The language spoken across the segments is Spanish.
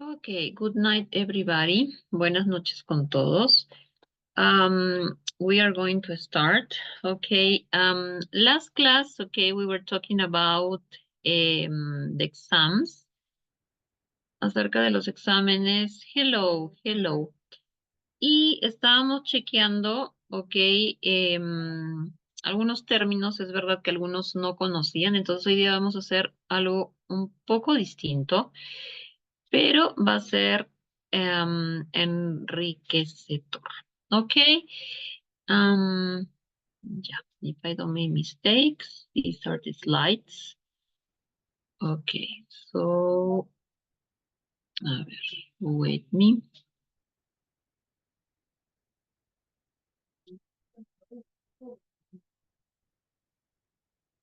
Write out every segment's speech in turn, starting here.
Okay, good night, everybody. Buenas noches con todos. We are going to start. Okay, last class, okay, we were talking about the exams, acerca de los exámenes. Hello. Y estábamos chequeando, okay, algunos términos, es verdad que algunos no conocían, entonces hoy día vamos a hacer algo un poco distinto, pero va a ser enriquecedor. ¿Ok? Um, yeah, if I don't make mistakes, these are the slides. Okay, so, a ver, wait me.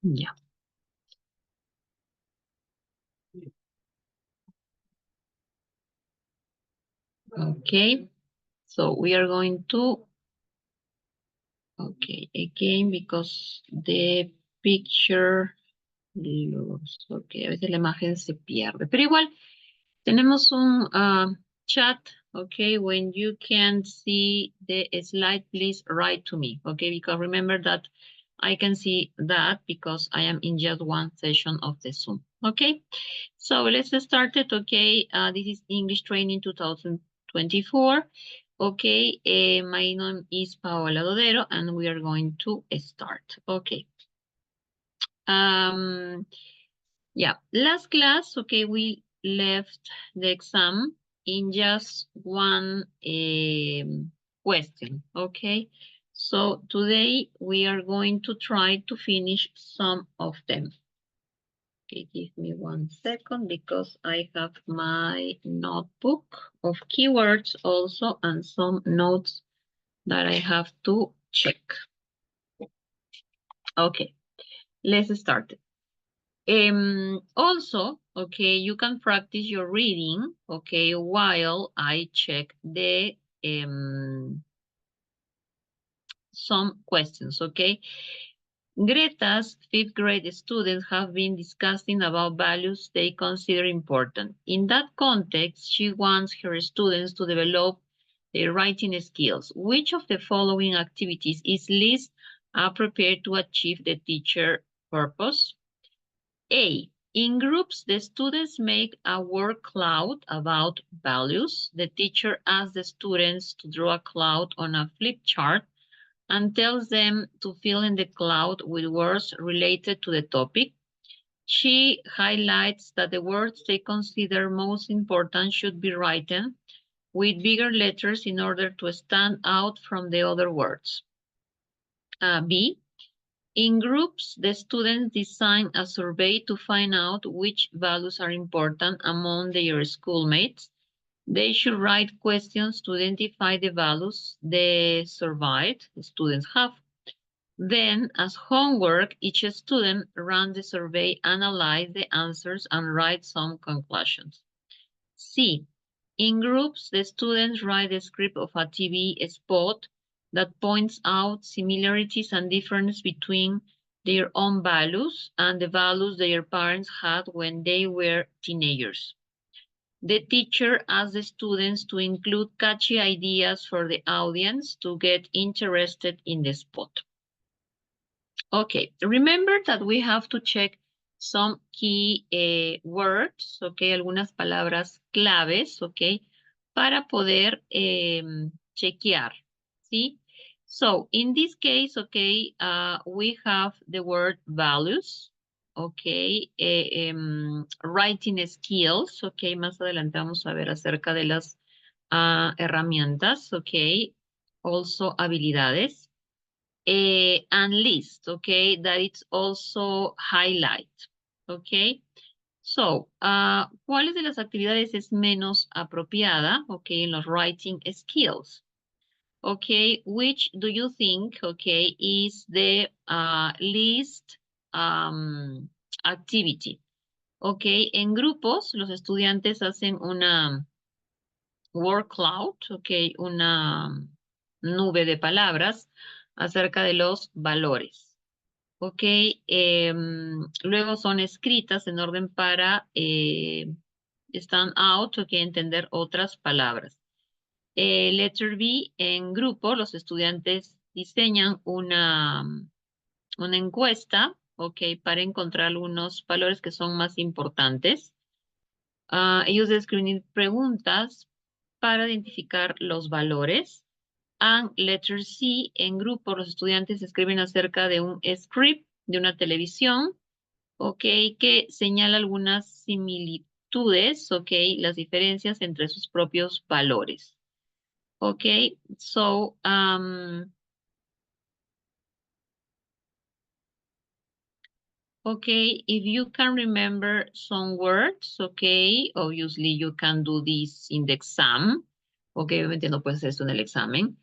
Yeah, okay. So we are going to, okay, again, because the picture, okay, a veces la imagen se pierde, pero igual, tenemos un chat, okay? When you can see the slide, please write to me, okay? Because remember that I can see that because I am in just one session of the Zoom, okay? So let's start it, okay? This is English Training 2024, okay? My name is Paola Dodero and we are going to start, okay? Yeah, last class, okay, we left the exam in just one question, okay? So today we are going to try to finish some of them. Okay, give me 1 second because I have my notebook of keywords also and some notes that I have to check. Okay, let's start. Also, okay, you can practice your reading, okay, while I check the some questions, okay? Greta's 5th grade students have been discussing about values they consider important. In that context, she wants her students to develop their writing skills. Which of the following activities is least appropriate to achieve the teacher purpose? A. In groups, the students make a word cloud about values. The teacher asks the students to draw a cloud on a flip chart and tells them to fill in the cloud with words related to the topic. She highlights that the words they consider most important should be written with bigger letters in order to stand out from the other words. B. In groups, the students design a survey to find out which values are important among their schoolmates. They should write questions to identify the values the surveyed students have. Then, as homework, each student runs the survey, analyze the answers, and write some conclusions. C. In groups, the students write the script of a TV spot that points out similarities and differences between their own values and the values their parents had when they were teenagers. The teacher asks the students to include catchy ideas for the audience to get interested in the spot. Okay, remember that we have to check some key words, okay, algunas palabras claves, okay, para poder chequear, ¿sí? So, in this case, okay, we have the word values, okay, writing skills, okay, más adelante vamos a ver acerca de las herramientas, okay, also habilidades. And list, okay, that it's also highlight, okay. So, ¿cuáles de las actividades es menos apropiada, okay, en los writing skills? Okay, which do you think, okay, is the least activity? Okay, en grupos los estudiantes hacen una word cloud, okay, una nube de palabras acerca de los valores. Ok, luego son escritas en orden para stand out, ok, entender otras palabras. Letter B, en grupo, los estudiantes diseñan una encuesta, ok, para encontrar algunos valores que son más importantes. Ellos describen preguntas para identificar los valores. And letter C, en grupo, los estudiantes escriben acerca de un script de una televisión, ok, que señala algunas similitudes, ok, las diferencias entre sus propios valores. Ok, so, okay, if you can remember some words, okay, obviously you can do this in the exam. Okay, obviamente no puedes hacer esto en el examen,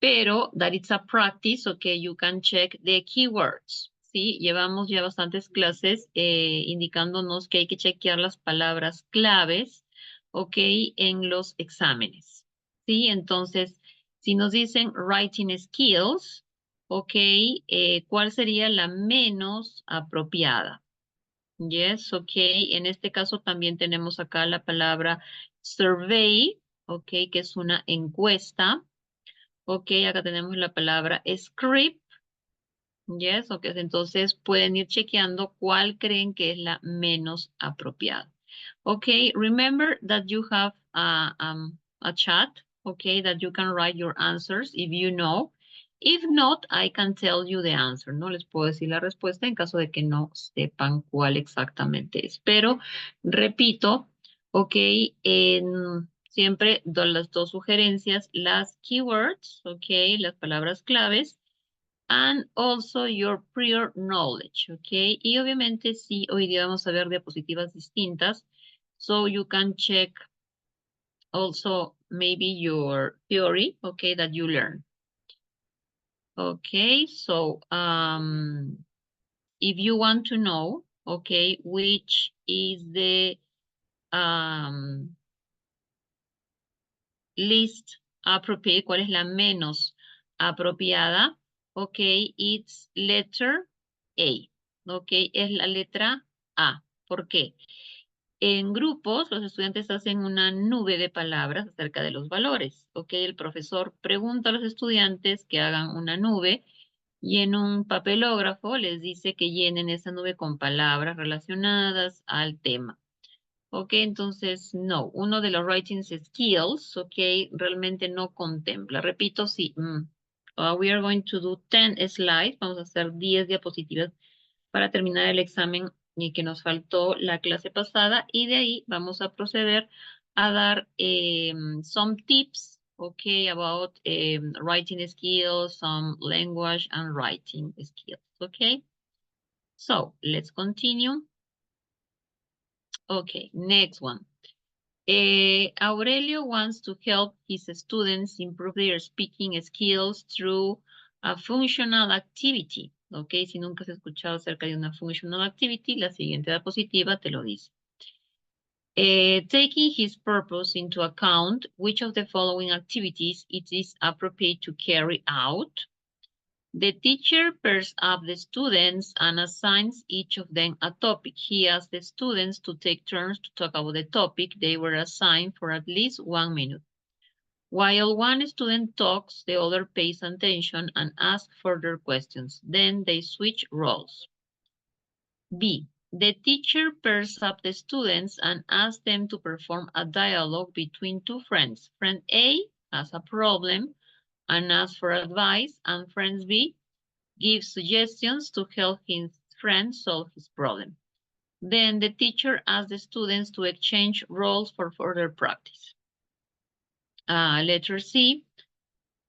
pero that it's a practice, okay, you can check the keywords. Sí, llevamos ya bastantes clases indicándonos que hay que chequear las palabras claves, okay, en los exámenes. Sí, entonces, si nos dicen writing skills, ok, ¿cuál sería la menos apropiada? Yes, ok, en este caso también tenemos acá la palabra survey, ok, que es una encuesta. Ok, acá tenemos la palabra script. Yes, ok, entonces pueden ir chequeando cuál creen que es la menos apropiada. Ok, remember that you have a chat, okay, that you can write your answers if you know. If not, I can tell you the answer. No les puedo decir la respuesta en caso de que no sepan cuál exactamente es. Pero repito, ok, siempre las dos sugerencias, las keywords, ok, las palabras claves and also your prior knowledge, okay? Y obviamente sí, hoy día vamos a ver diapositivas distintas, so you can check also maybe your theory, okay, that you learn. Okay, so if you want to know, okay, which is the least appropriate, cuál es la menos apropiada, ok, it's letter A, ok, es la letra A. ¿Por qué? En grupos, los estudiantes hacen una nube de palabras acerca de los valores, ok, el profesor pregunta a los estudiantes que hagan una nube y en un papelógrafo les dice que llenen esa nube con palabras relacionadas al tema. Ok, entonces, no, uno de los writing skills, ok, realmente no contempla. Repito, sí, we are going to do 10 slides, vamos a hacer 10 diapositivas para terminar el examen y que nos faltó la clase pasada y de ahí vamos a proceder a dar some tips, ok, about writing skills, some language and writing skills, ok. So, let's continue. Okay, next one. Aurelio wants to help his students improve their speaking skills through a functional activity. Ok, si nunca has escuchado acerca de una functional activity, la siguiente diapositiva te lo dice. Taking his purpose into account, which of the following activities it is appropriate to carry out? The teacher pairs up the students and assigns each of them a topic. He asks the students to take turns to talk about the topic they were assigned for at least 1 minute. While one student talks, the other pays attention and asks further questions. Then they switch roles. B. The teacher pairs up the students and asks them to perform a dialogue between two friends. Friend A has a problem and asks for advice, and friend B gives suggestions to help his friend solve his problem. Then the teacher asks the students to exchange roles for further practice. Letter C,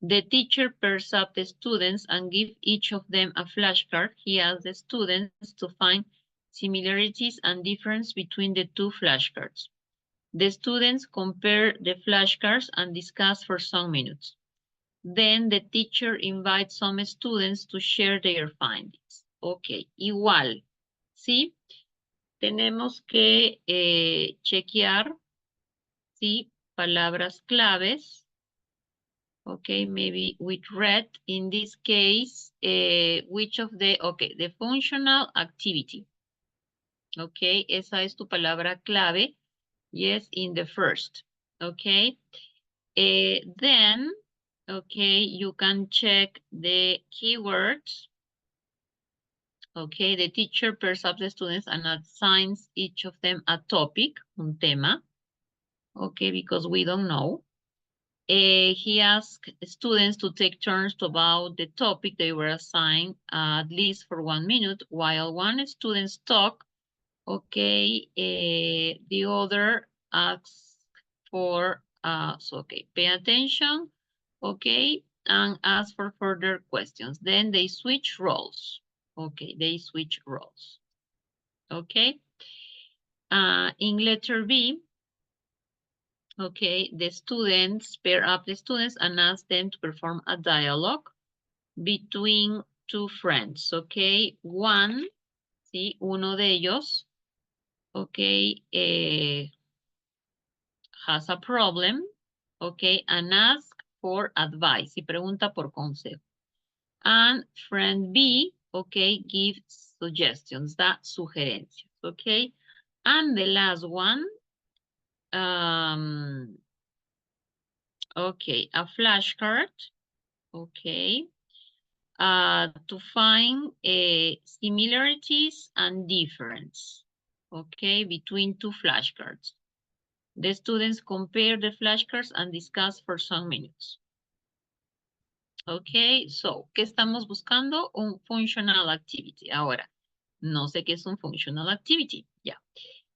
the teacher pairs up the students and gives each of them a flashcard. He asks the students to find similarities and difference between the two flashcards. The students compare the flashcards and discuss for some minutes. Then the teacher invites some students to share their findings. Ok, igual, ¿sí? Tenemos que chequear, ¿sí? Palabras claves. Ok, maybe with red. In this case, which of the, ok, the functional activity. Ok, esa es tu palabra clave. Yes, in the first. Okay. Then, okay, you can check the keywords. Okay, the teacher pairs up the students and assigns each of them a topic, un tema. Okay, because we don't know. He asked students to take turns to about the topic they were assigned at least for 1 minute. While one student talk, okay, the other asks for, okay, pay attention, okay, and ask for further questions. Then they switch roles. Okay, they switch roles. Okay. In letter B, okay, the students pair up the students and ask them to perform a dialogue between two friends, okay? One, sí, uno de ellos, okay, has a problem, okay, and ask for advice, y pregunta por consejo. And friend B, okay, gives suggestions, da sugerencias, okay? And the last one, okay, a flashcard, okay, to find similarities and difference, okay, between two flashcards. The students compare the flashcards and discuss for some minutes. Okay, so, ¿qué estamos buscando? Un functional activity. Ahora, no sé qué es un functional activity. Ya.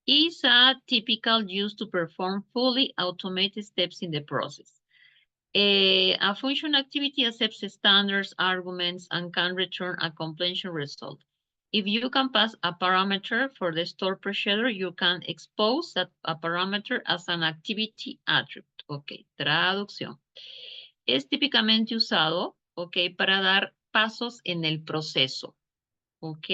Is a typical use to perform fully automated steps in the process. A function activity accepts standards, arguments, and can return a completion result. If you can pass a parameter for the store procedure, you can expose that a parameter as an activity attribute. Ok, traducción. Es típicamente usado, ok, para dar pasos en el proceso. Ok,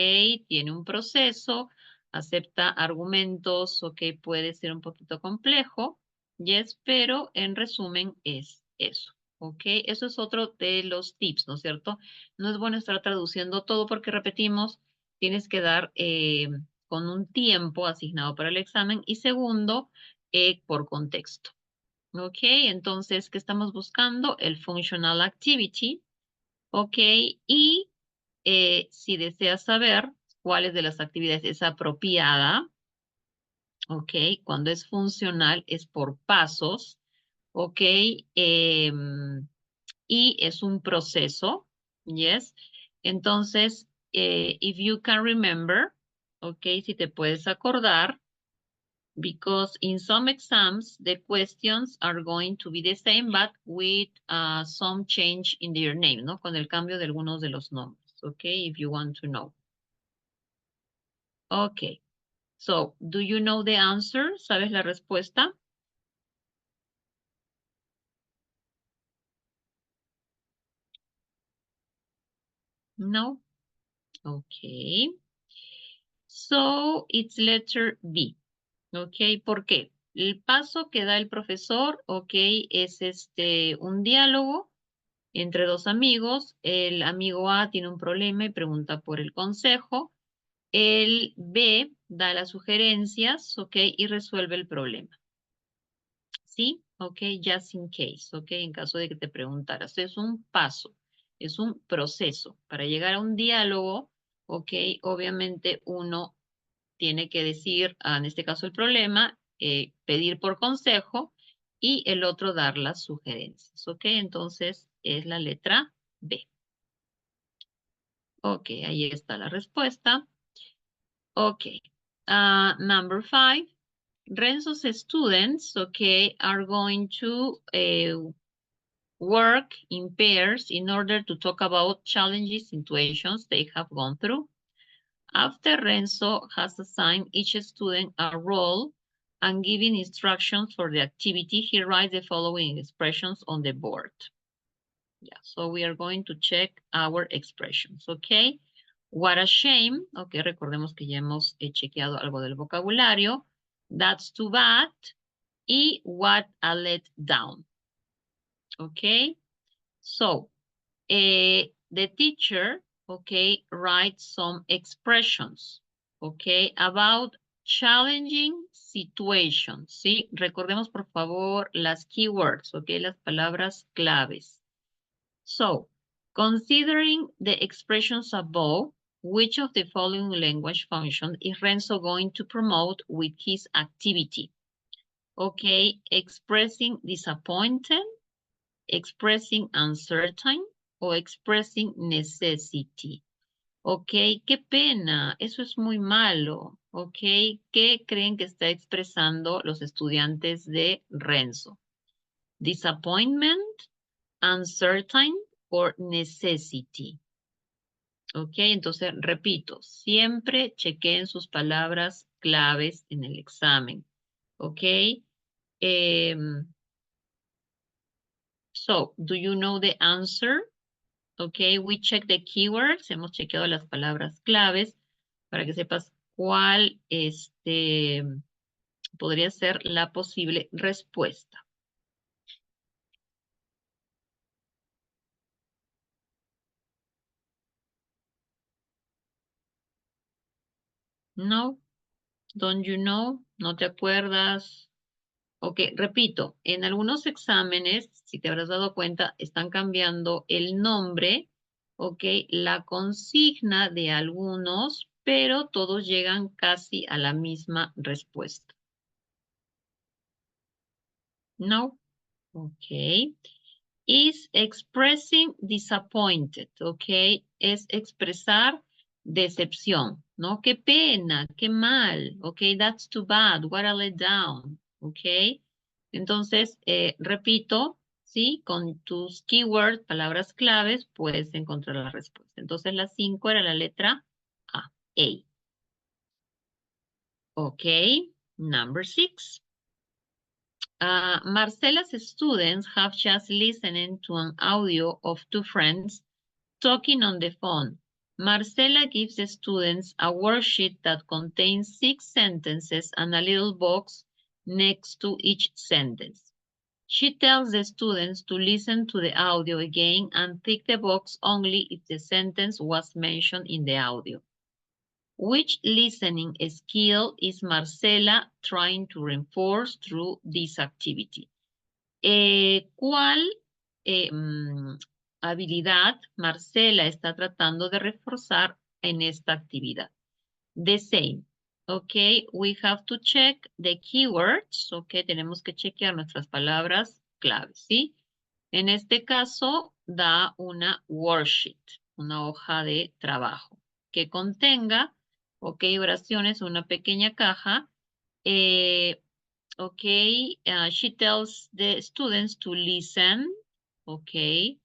tiene un proceso, acepta argumentos, ok, puede ser un poquito complejo, yes, pero en resumen es eso, ok. Eso es otro de los tips, ¿no es cierto? No es bueno estar traduciendo todo porque repetimos, tienes que dar con un tiempo asignado para el examen y segundo, por contexto. Ok, entonces, ¿qué estamos buscando? El functional activity, ok, y si deseas saber cuáles de las actividades es apropiada, ok, cuando es funcional es por pasos, ok, y es un proceso, yes, entonces, if you can remember, ok, si te puedes acordar, because in some exams, the questions are going to be the same, but with some change in their name, ¿no? Con el cambio de algunos de los nombres, okay, if you want to know. Okay, so, do you know the answer? ¿Sabes la respuesta? No? Okay. So, it's letter B. Ok, ¿por qué? El paso que da el profesor, ok, es un diálogo entre dos amigos. El amigo A tiene un problema y pregunta por el consejo. El B da las sugerencias, ok, y resuelve el problema. ¿Sí? Ok, just in case, ok, en caso de que te preguntaras. Es un paso, es un proceso. Para llegar a un diálogo, ok, obviamente uno tiene que decir, en este caso el problema, pedir por consejo y el otro dar las sugerencias. ¿Ok? Entonces es la letra B. Ok, ahí está la respuesta. Ok. Number 5. Renzo's students, okay, are going to work in pairs in order to talk about challenging situations they have gone through. After Renzo has assigned each student a role and given instructions for the activity, he writes the following expressions on the board. Yeah, so we are going to check our expressions, okay? What a shame. Okay, recordemos que ya hemos chequeado algo del vocabulario. That's too bad. Y what a letdown. Okay? So, the teacher, okay, writes some expressions, okay, about challenging situation, ¿sí? Recordemos, por favor, las keywords, ¿ok? Las palabras claves. So, considering the expressions above, which of the following language function is Renzo going to promote with his activity? Okay, expressing disappointed, expressing uncertain, o expressing necessity. Ok, qué pena, eso es muy malo. Ok, ¿qué creen que está expresando los estudiantes de Renzo? Disappointment, uncertain or necessity. Ok, entonces repito, siempre chequeen sus palabras claves en el examen. Ok, so, do you know the answer? Ok, we check the keywords, hemos chequeado las palabras claves para que sepas cuál podría ser la posible respuesta. No, don't you know? ¿No te acuerdas? Ok, repito, en algunos exámenes, si te habrás dado cuenta, están cambiando el nombre, ok, la consigna de algunos, pero todos llegan casi a la misma respuesta. No, ok. Is expressing disappointed, ok, es expresar decepción, ¿no? Qué pena, qué mal, ok, that's too bad, what a letdown, ok. Entonces, repito, ¿sí? Con tus keywords, palabras claves, puedes encontrar la respuesta. Entonces, la 5 era la letra A. Ok, number 6. Marcela's students have just listened to an audio of two friends talking on the phone. Marcela gives the students a worksheet that contains 6 sentences and a little box next to each sentence. She tells the students to listen to the audio again and tick the box only if the sentence was mentioned in the audio. Which listening skill is Marcela trying to reinforce through this activity? ¿Cuál habilidad Marcela está tratando de reforzar en esta actividad? The same. Ok, we have to check the keywords. Ok, tenemos que chequear nuestras palabras claves, ¿sí? En este caso, da una worksheet, una hoja de trabajo que contenga, ok, oraciones, una pequeña caja. Okay, she tells the students to listen, okay,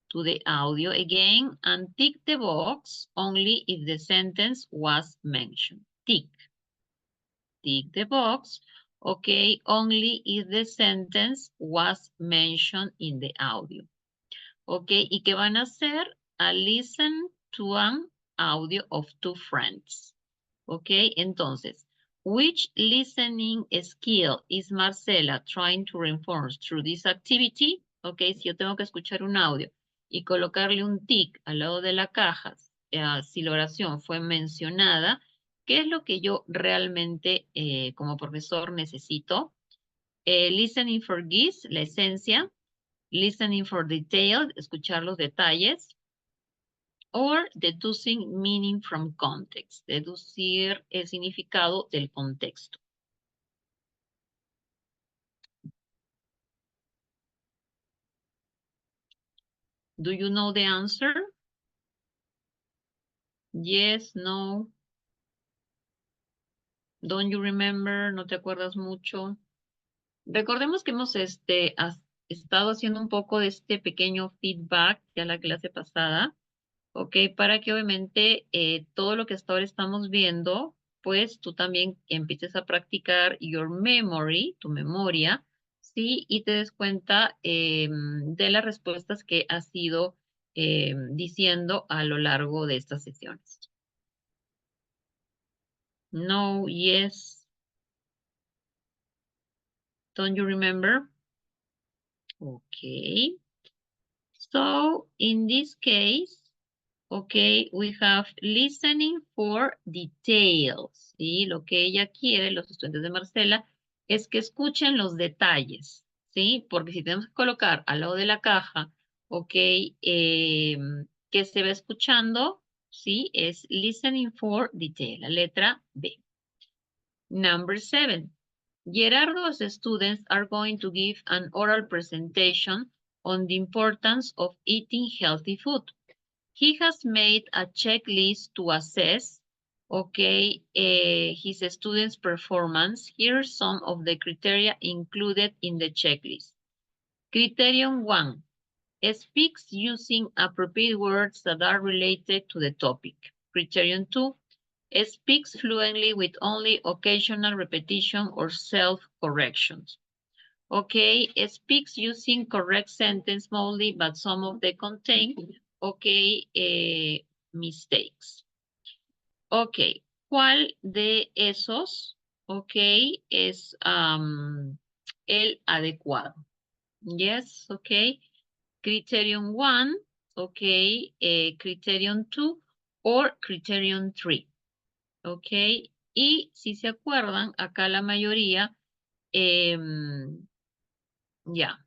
to the audio again and tick the box only if the sentence was mentioned. Tick the box, okay, only if the sentence was mentioned in the audio. Okay, ¿y qué van a hacer? A listen to an audio of two friends. Okay, entonces, which listening skill is Marcela trying to reinforce through this activity? Okay, si yo tengo que escuchar un audio y colocarle un tick al lado de la caja, si la oración fue mencionada, ¿qué es lo que yo realmente como profesor necesito? Listening for gist, la esencia. Listening for detail, escuchar los detalles. Or deducing meaning from context, deducir el significado del contexto. Do you know the answer? Yes, no. Don't you remember? ¿No te acuerdas mucho? Recordemos que hemos estado haciendo un poco de este pequeño feedback ya la clase pasada. Ok, para que obviamente todo lo que hasta ahora estamos viendo, pues tú también empieces a practicar your memory, tu memoria, ¿sí? Y te des cuenta de las respuestas que has ido diciendo a lo largo de estas sesiones. No, yes. Don't you remember? Okay. So, in this case, Okay, we have listening for details. ¿Sí? Lo que ella quiere, los estudiantes de Marcela, es que escuchen los detalles. ¿Sí? Porque si tenemos que colocar al lado de la caja, ok, que se va escuchando, ¿sí? Es listening for detail, la letra B. Number 7. Gerardo's students are going to give an oral presentation on the importance of eating healthy food. He has made a checklist to assess, okay, his students' performance. Here are some of the criteria included in the checklist. Criterion 1, speaks using appropriate words that are related to the topic. Criterion 2, speaks fluently with only occasional repetition or self-corrections. Okay, speaks using correct sentence mostly, but some of them contain, okay, mistakes. Ok, ¿cuál de esos, ok, es el adecuado? Yes, ok. Criterion 1, ok, Criterion 2 or Criterion 3. Ok, y si se acuerdan, acá la mayoría, yeah,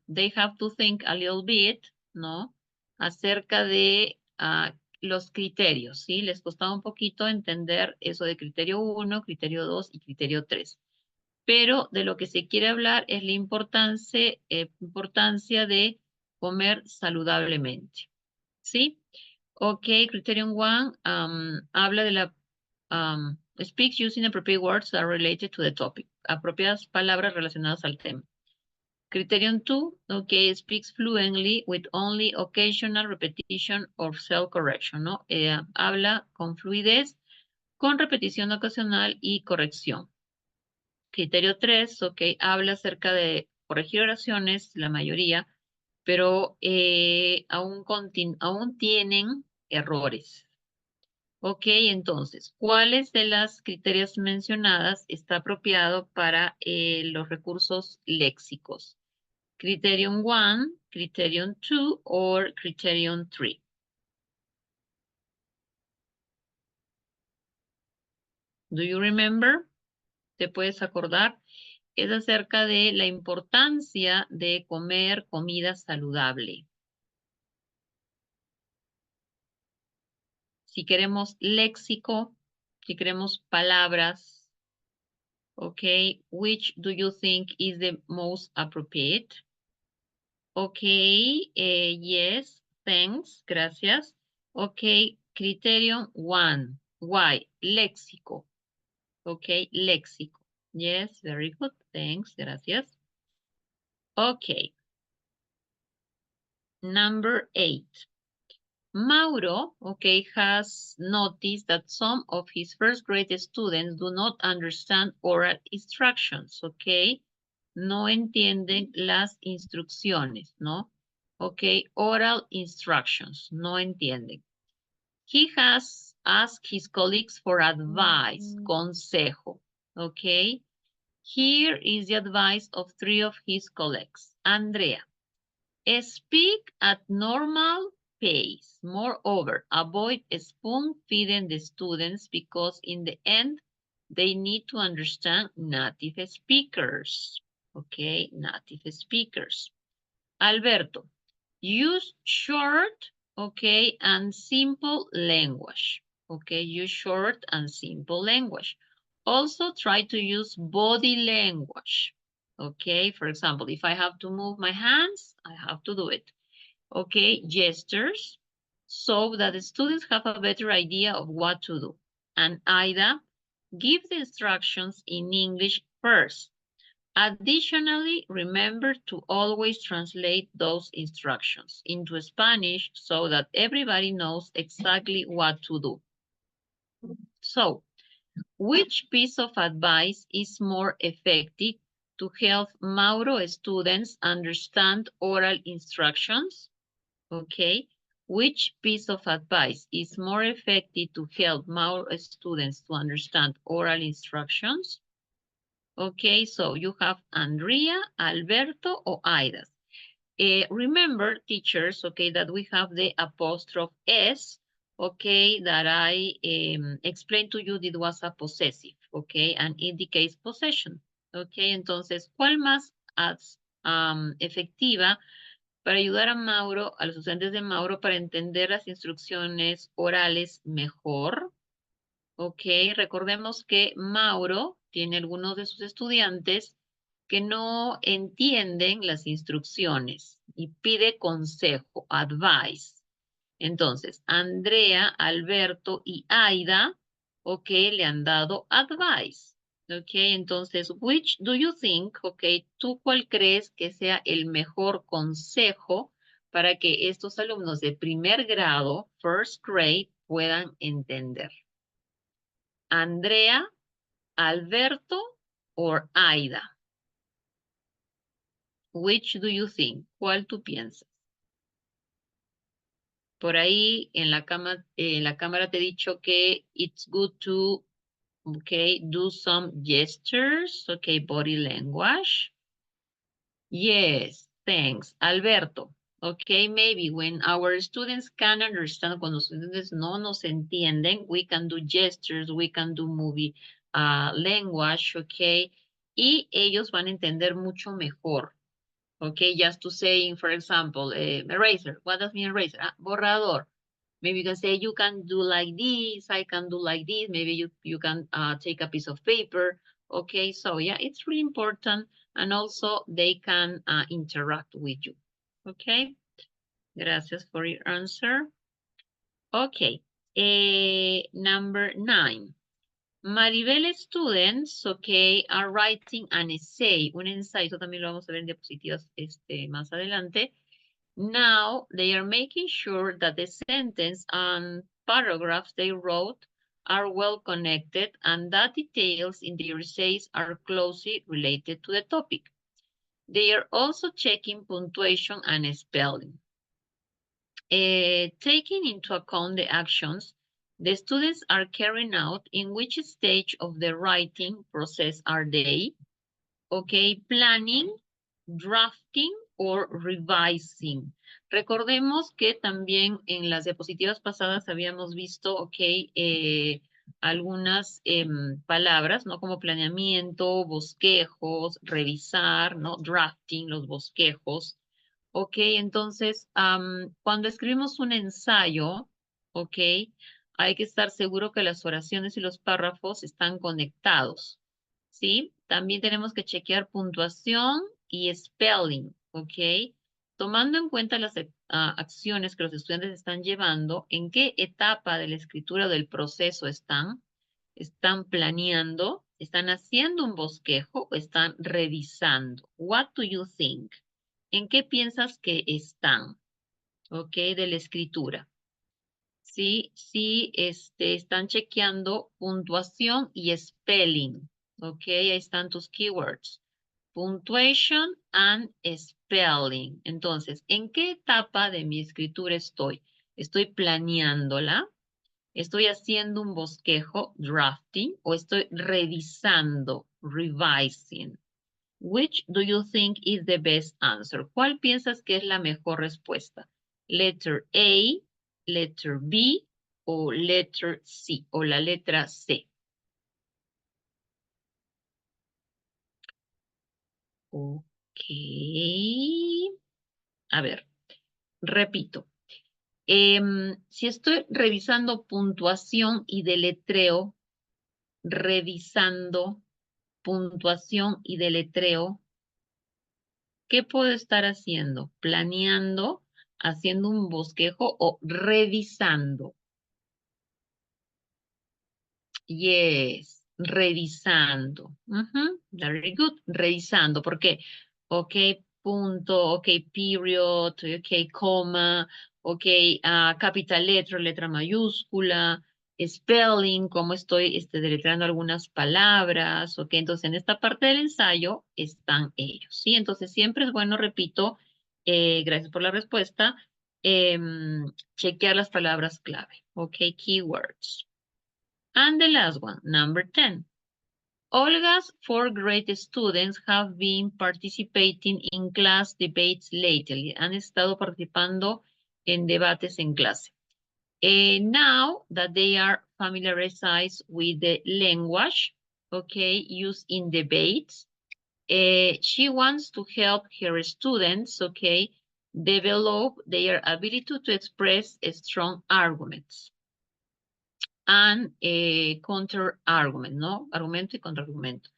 they have to think a little bit, ¿no? Acerca de los criterios, ¿sí? Les costaba un poquito entender eso de criterio 1, criterio 2 y criterio 3. Pero de lo que se quiere hablar es la importancia de comer saludablemente, ¿sí? Ok, criterion 1 habla de la speaks using appropriate words that are related to the topic, apropiadas palabras relacionadas al tema. Criterion 2, okay, speaks fluently with only occasional repetition or self-correction, ¿no? Habla con fluidez, con repetición ocasional y corrección. Criterio 3, ok, habla acerca de corregir oraciones, la mayoría, pero aún tienen errores. Ok, entonces, ¿cuáles de las criterios mencionadas está apropiado para los recursos léxicos? Criterion 1, Criterion 2, or Criterion 3. Do you remember? ¿Te puedes acordar? Es acerca de la importancia de comer comida saludable. Si queremos léxico, si queremos palabras, okay, which do you think is the most appropriate? Okay, yes, thanks, gracias. Okay, criterion 1. Why? Léxico. Okay, léxico. Yes, very good. Thanks, gracias. Okay. Number 8. Mauro, okay, has noticed that some of his first grade students do not understand oral instructions, okay? No entienden las instrucciones, ¿no? Okay, oral instructions, no entienden. He has asked his colleagues for advice, consejo, okay? Here is the advice of 3 of his colleagues. Andrea, speak at normal pace. Moreover, avoid spoon-feeding the students because in the end, they need to understand native speakers. Okay, native speakers. Alberto, use short, okay, and simple language. Okay, use short and simple language. Also try to use body language. Okay, for example, if I have to move my hands, I have to do it. Okay, gestures, so that the students have a better idea of what to do. And Aida, give the instructions in English first. Additionally, remember to always translate those instructions into Spanish so that everybody knows exactly what to do. So, which piece of advice is more effective to help Mauro students understand oral instructions? Okay, which piece of advice is more effective to help Mauro students to understand oral instructions? Okay, so you have Andrea, Alberto, or Aida. Remember, teachers, okay, that we have the apostrophe S, okay, that I explained to you, it was a possessive, okay, and indicates possession, okay. Entonces, ¿cuál más efectiva para ayudar a Mauro, a los estudiantes de Mauro, para entender las instrucciones orales mejor? Ok, recordemos que Mauro tiene algunos de sus estudiantes que no entienden las instrucciones y pide consejo, advice. Entonces, Andrea, Alberto y Aida, ok, le han dado advice. Ok, entonces, which do you think, ok, ¿tú cuál crees que sea el mejor consejo para que estos alumnos de primer grado, first grade, puedan entender? Andrea, Alberto, or Aida? Which do you think? ¿Cuál tú piensas? Por ahí en la cámara te he dicho que it's good to, okay, do some gestures, okay, body language. Yes, thanks. Alberto, okay, maybe when our students can understand, cuando los estudiantes no nos entienden, we can do gestures, we can do movie language, okay, y ellos van a entender mucho mejor. Okay, just to saying, for example, eraser. What does mean eraser? Borrador. Maybe you can say, you can do like this, I can do like this. Maybe you can take a piece of paper. Okay, so yeah, it's really important. And also they can interact with you. Okay, gracias for your answer. Okay, number 9. Maribel students, okay, are writing an essay, un ensayo, eso también lo vamos a ver en diapositivas más adelante. Now they are making sure that the sentence and paragraphs they wrote are well connected and that details in their essays are closely related to the topic. They are also checking punctuation and spelling. Taking into account the actions the students are carrying out, in which stage of the writing process are they? Okay, planning, drafting, or revising. Recordemos que también en las diapositivas pasadas habíamos visto, ok, algunas palabras, ¿no? Como planeamiento, bosquejos, revisar, ¿no? Drafting, los bosquejos. Ok, entonces, cuando escribimos un ensayo, ok, hay que estar seguro que las oraciones y los párrafos están conectados, ¿sí? También tenemos que chequear puntuación y spelling, ok. Tomando en cuenta las acciones que los estudiantes están llevando, ¿en qué etapa de la escritura o del proceso están? ¿Están planeando? ¿Están haciendo un bosquejo o están revisando? What do you think? ¿En qué piensas que están? ¿Ok? De la escritura. Sí, sí, están chequeando puntuación y spelling. ¿Ok? Ahí están tus keywords. Punctuation and spelling. Entonces, ¿en qué etapa de mi escritura estoy? ¿Estoy planeándola? ¿Estoy haciendo un bosquejo, drafting? ¿O estoy revisando, revising? Which do you think is the best answer? ¿Cuál piensas que es la mejor respuesta? Letter A, letter B o letter C o la letra C. Ok. A ver, repito. Si estoy revisando puntuación y deletreo, revisando puntuación y deletreo, ¿qué puedo estar haciendo? Planeando, haciendo un bosquejo o revisando. Yes, revisando. Very good. Revisando. ¿Por qué? Ok, punto, ok, period, ok, coma, ok, capital letter, letra mayúscula, spelling, cómo estoy deletreando algunas palabras, ok. Entonces, en esta parte del ensayo están ellos, ¿sí? Entonces, siempre es bueno, repito, gracias por la respuesta, chequear las palabras clave, ok, keywords. And the last one, number 10. Olga's fourth grade students have been participating in class debates lately. Han estado participando en debates en clase. Now that they are familiarized with the language, okay, used in debates, she wants to help her students, okay, develop their ability to express strong arguments and counter argument, no? Argumento y contraargumento.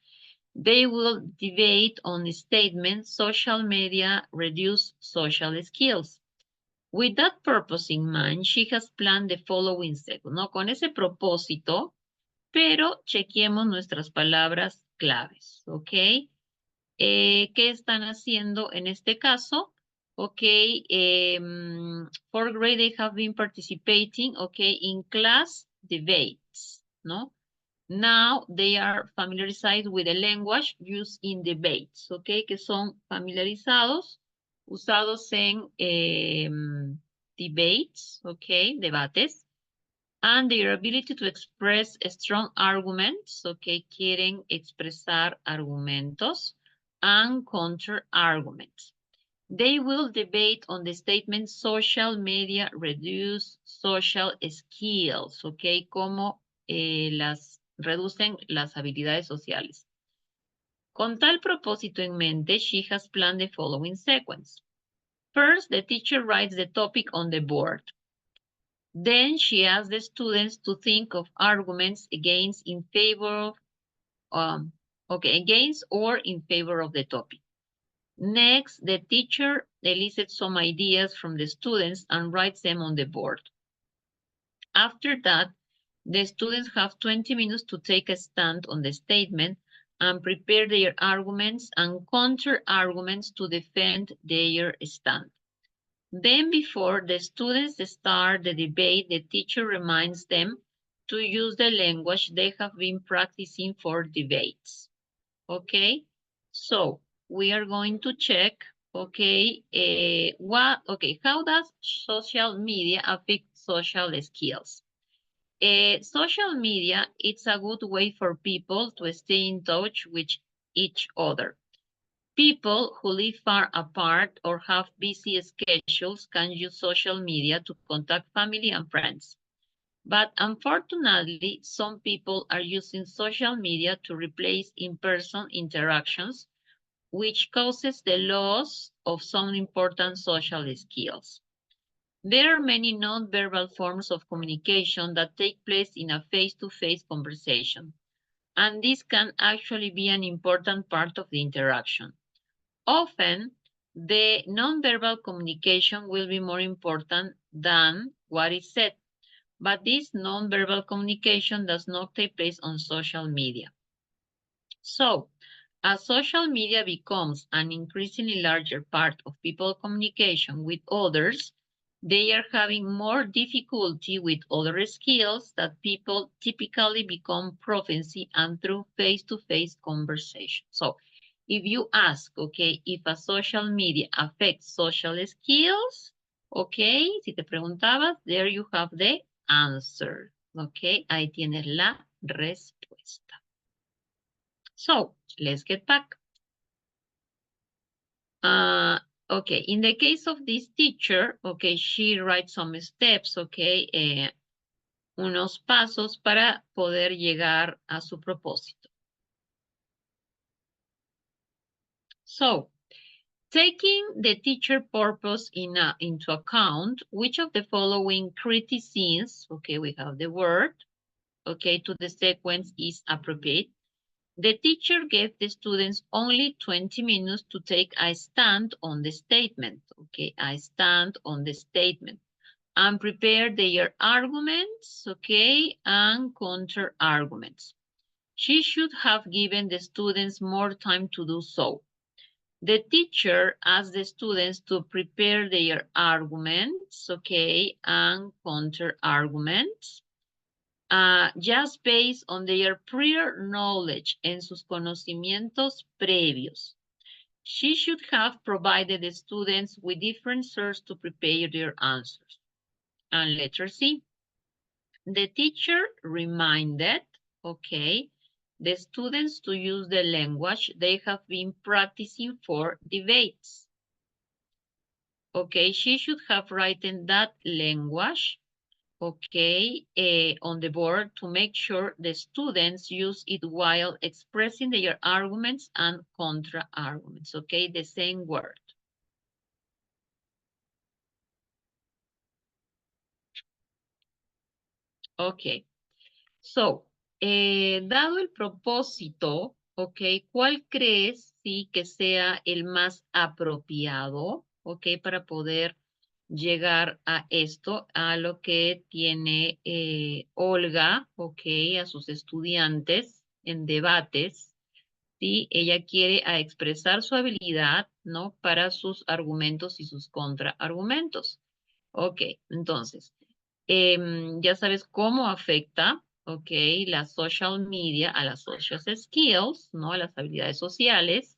They will debate on statements, social media reduce social skills. With that purpose in mind, she has planned the following segment, ¿no? Con ese propósito, pero chequeemos nuestras palabras claves, ¿ok? ¿Qué están haciendo en este caso? Ok, fourth grade, they have been participating, okay, in class debates, ¿no? Now they are familiarized with the language used in debates, okay, que son familiarizados, usados en debates, okay, debates, and their ability to express strong arguments, okay, quieren expresar argumentos, and counter arguments. They will debate on the statement social media reduce social skills, okay, como las reducen las habilidades sociales. Con tal propósito en mente, she has planned the following sequence. First, the teacher writes the topic on the board. Then she asks the students to think of arguments against, in favor of, against or in favor of the topic. Next, the teacher elicits some ideas from the students and writes them on the board. After that, the students have 20 minutes to take a stand on the statement and prepare their arguments and counter-arguments to defend their stand. Then before the students start the debate, the teacher reminds them to use the language they have been practicing for debates. Okay, so we are going to check, okay, how does social media affect social skills? Social media, it's a good way for people to stay in touch with each other. People who live far apart or have busy schedules can use social media to contact family and friends. But unfortunately, some people are using social media to replace in-person interactions, which causes the loss of some important social skills. There are many non-verbal forms of communication that take place in a face-to-face conversation, and this can actually be an important part of the interaction. Often, the non-verbal communication will be more important than what is said, but this non-verbal communication does not take place on social media. So, as social media becomes an increasingly larger part of people's communication with others, they are having more difficulty with other skills that people typically become proficiency and through face-to-face conversation. So, if you ask, okay, if a social media affects social skills, okay, si te preguntabas, there you have the answer, okay, ahí tienes la respuesta. So, let's get back. Okay, in the case of this teacher, okay, she writes some steps, okay, unos pasos para poder llegar a su propósito. So, taking the teacher purpose into account, which of the following criticisms, okay, we have the word, okay, to the sequence is appropriate? The teacher gave the students only 20 minutes to take a stand on the statement, okay, a stand on the statement, and prepare their arguments, okay, and counter arguments. She should have given the students more time to do so. The teacher asked the students to prepare their arguments, okay, and counter arguments. Just based on their prior knowledge, en sus conocimientos previos. She should have provided the students with different sources to prepare their answers. And letter C, the teacher reminded, okay, the students to use the language they have been practicing for debates. Okay, she should have written that language okay, on the board to make sure the students use it while expressing their arguments and contra-arguments, okay, the same word. Okay, so, dado el propósito, okay, ¿cuál crees, sí, que sea el más apropiado, okay, para poder llegar a esto, a lo que tiene Olga, ok, a sus estudiantes en debates, ¿sí? Ella quiere expresar su habilidad, ¿no? Para sus argumentos y sus contraargumentos. Ok, entonces, ya sabes cómo afecta, ok, la social media a las social skills, ¿no? A las habilidades sociales.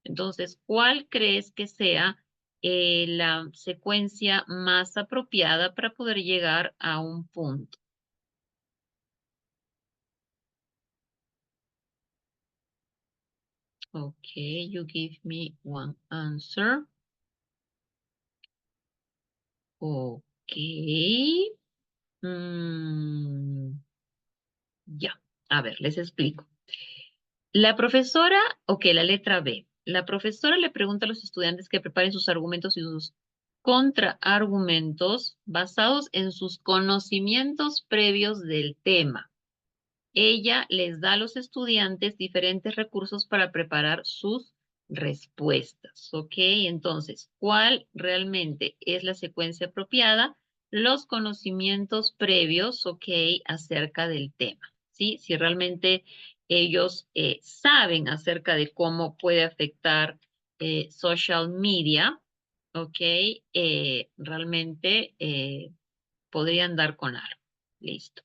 Entonces, ¿cuál crees que sea la secuencia más apropiada para poder llegar a un punto? Okay, you give me one answer. Okay. Ya, a ver, les explico. La profesora, ok, la letra B. La profesora le pregunta a los estudiantes que preparen sus argumentos y sus contraargumentos basados en sus conocimientos previos del tema. Ella les da a los estudiantes diferentes recursos para preparar sus respuestas, ¿ok? Entonces, ¿cuál realmente es la secuencia apropiada? Los conocimientos previos, ¿ok? Acerca del tema, ¿sí? Si realmente ellos saben acerca de cómo puede afectar social media, ¿ok? Realmente podrían dar con algo. Listo.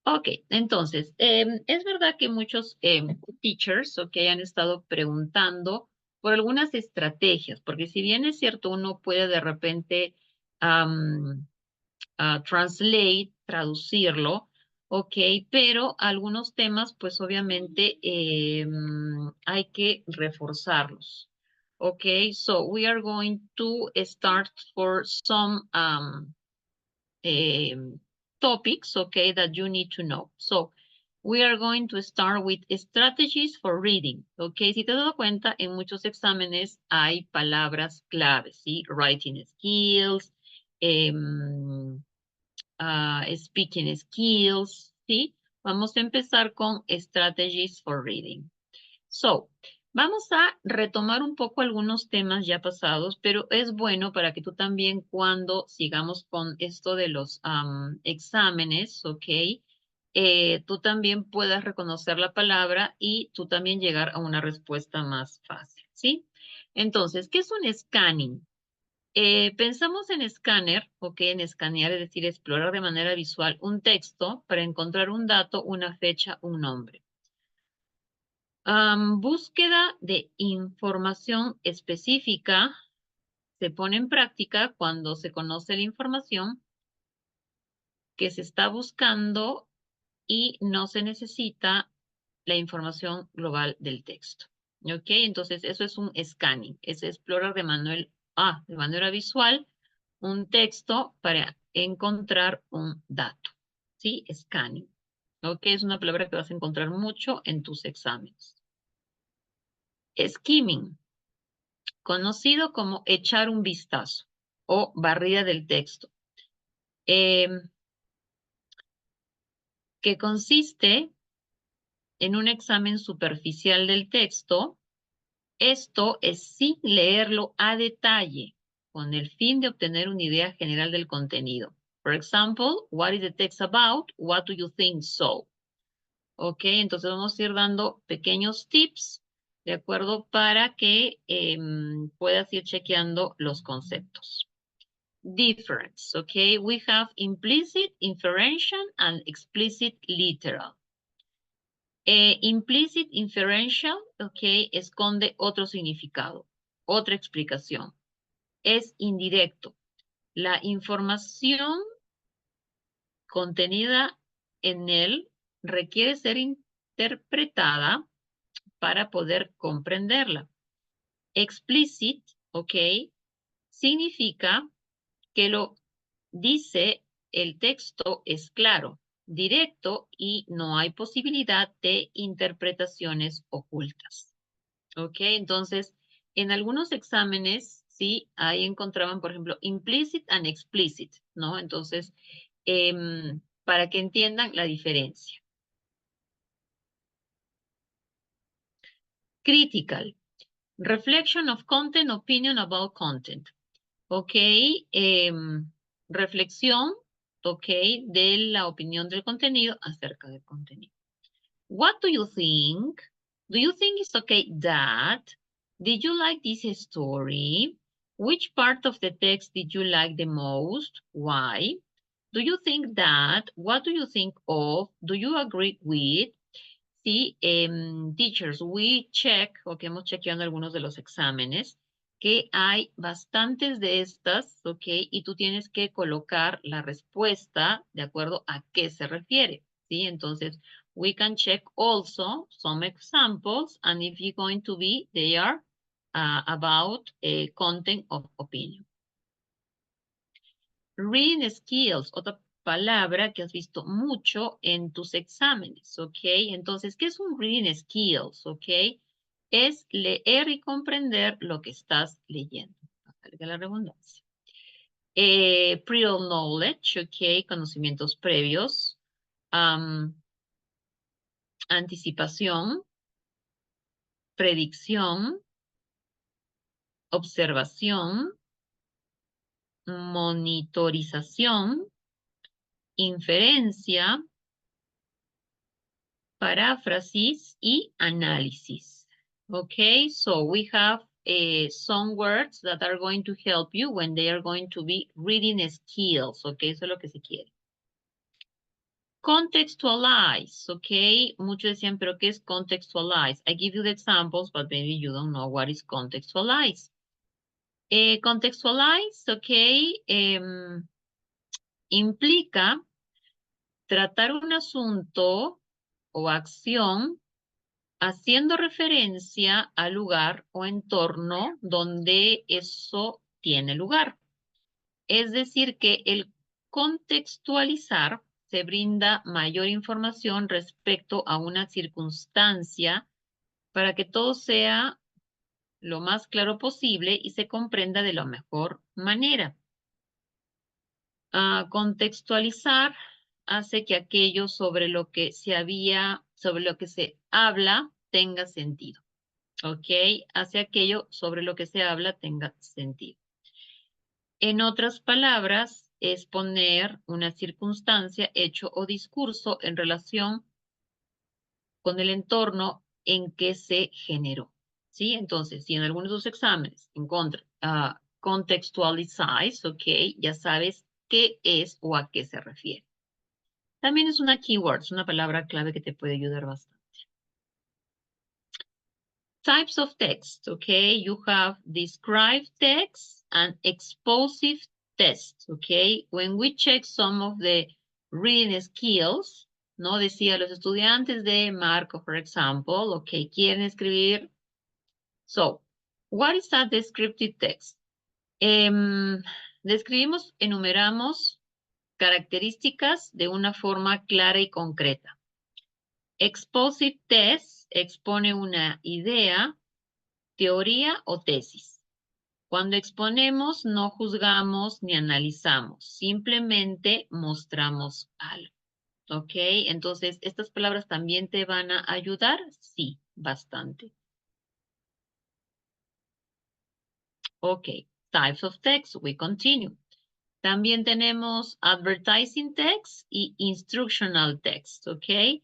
Ok, entonces, es verdad que muchos teachers, ok, han estado preguntando por algunas estrategias, porque si bien es cierto, uno puede de repente traducirlo, ok, pero algunos temas, pues obviamente hay que reforzarlos. Ok, so we are going to start for some topics, okay, that you need to know. So, we are going to start with strategies for reading, okay. Si te has dado cuenta, en muchos exámenes hay palabras claves, ¿sí? Writing skills, speaking skills, ¿sí? Vamos a empezar con strategies for reading. So, vamos a retomar un poco algunos temas ya pasados, pero es bueno para que tú también cuando sigamos con esto de los exámenes, ¿ok? Tú también puedas reconocer la palabra y tú también llegar a una respuesta más fácil, ¿sí? Entonces, ¿qué es un scanning? Pensamos en escáner, ¿ok? En escanear, es decir, explorar de manera visual un texto para encontrar un dato, una fecha, un nombre. Búsqueda de información específica se pone en práctica cuando se conoce la información que se está buscando y no se necesita la información global del texto. ¿Ok? Entonces, eso es un scanning, es explorar de manera visual un texto para encontrar un dato. ¿Sí? Scanning. ¿Ok? Es una palabra que vas a encontrar mucho en tus exámenes. Skimming, conocido como echar un vistazo o barrida del texto, que consiste en un examen superficial del texto. Esto es sin leerlo a detalle, con el fin de obtener una idea general del contenido. For example, what is the text about? What do you think so? Ok, entonces vamos a ir dando pequeños tips, ¿de acuerdo? Para que puedas ir chequeando los conceptos. Difference, okay? We have implicit, inferential, and explicit literal. Implicit inferential, ok, esconde otro significado, otra explicación. Es indirecto. La información contenida en él requiere ser interpretada para poder comprenderla. Explicit, ok, significa que lo dice el texto es claro, directo y no hay posibilidad de interpretaciones ocultas. ¿Ok? Entonces, en algunos exámenes, sí, ahí encontraban, por ejemplo, implicit and explicit, ¿no? Entonces, para que entiendan la diferencia. Critical. Reflection of content, opinion about content. ¿Ok? Reflexión, ¿ok? De la opinión del contenido acerca del contenido. What do you think? Do you think it's okay that? Did you like this story? Which part of the text did you like the most? Why? Do you think that? What do you think of? Do you agree with? Sí, teachers, we check, o que hemos chequeado algunos de los exámenes, que hay bastantes de estas, ¿ok? Y tú tienes que colocar la respuesta de acuerdo a qué se refiere, ¿sí? Entonces, we can check also some examples, and if you're going to be, they are about content of opinion. Reading skills, otra palabra que has visto mucho en tus exámenes, ¿ok? Entonces, ¿qué es un reading skills, ok? Es leer y comprender lo que estás leyendo. Valga la redundancia. Prior knowledge, ok, conocimientos previos. Anticipación, predicción, observación, monitorización, inferencia, paráfrasis y análisis. Okay, so we have some words that are going to help you when they are going to be reading skills. Okay, eso es lo que se quiere. Contextualize, okay. Muchos decían, pero ¿qué es contextualize? I give you the examples, but maybe you don't know what is contextualize. Contextualize, okay, implica tratar un asunto o acción haciendo referencia al lugar o entorno donde eso tiene lugar. Es decir, que el contextualizar se brinda mayor información respecto a una circunstancia para que todo sea lo más claro posible y se comprenda de la mejor manera. Contextualizar hace que aquello sobre lo que se habla tenga sentido. ¿Ok? Hace aquello sobre lo que se habla tenga sentido. En otras palabras, es poner una circunstancia, hecho o discurso en relación con el entorno en que se generó. ¿Sí? Entonces, si en algunos de los exámenes encuentras contextualize, ¿ok? Ya sabes qué es o a qué se refiere. También es una keyword, es una palabra clave que te puede ayudar bastante. Types of text, okay? You have described text and expositive text, okay? When we check some of the reading skills, ¿no? Decía los estudiantes de Marco, for example, okay, quieren escribir. So, what is that descriptive text? Describimos, enumeramos características de una forma clara y concreta. Expositive text expone una idea, teoría o tesis. Cuando exponemos, no juzgamos ni analizamos, simplemente mostramos algo. ¿Ok? Entonces, ¿estas palabras también te van a ayudar? Sí, bastante. Ok, types of text, we continue. También tenemos advertising text y instructional text, ¿ok?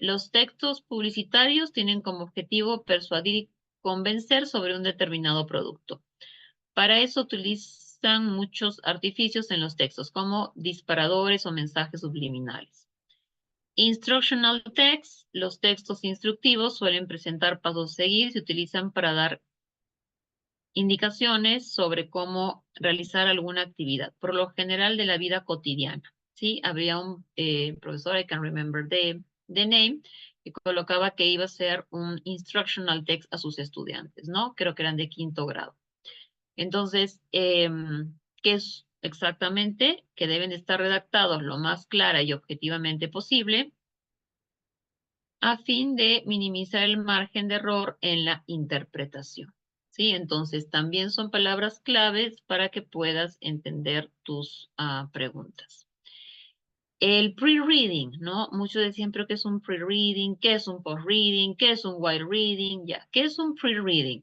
Los textos publicitarios tienen como objetivo persuadir y convencer sobre un determinado producto. Para eso utilizan muchos artificios en los textos, como disparadores o mensajes subliminales. Instructional text, los textos instructivos suelen presentar pasos a seguir y se utilizan para dar indicaciones sobre cómo realizar alguna actividad, por lo general de la vida cotidiana. ¿Sí? Habría un profesor, I can remember the name, que colocaba que iba a ser un instructional text a sus estudiantes, ¿no? Creo que eran de 5º grado. Entonces, ¿qué es exactamente, que deben estar redactados lo más clara y objetivamente posible, a fin de minimizar el margen de error en la interpretación. ¿Sí? Entonces, también son palabras claves para que puedas entender tus preguntas. El pre-reading, ¿no? Muchos decían, pero ¿qué es un pre-reading? ¿Qué es un post-reading? ¿Qué es un while reading? Ya, ¿qué es un pre-reading?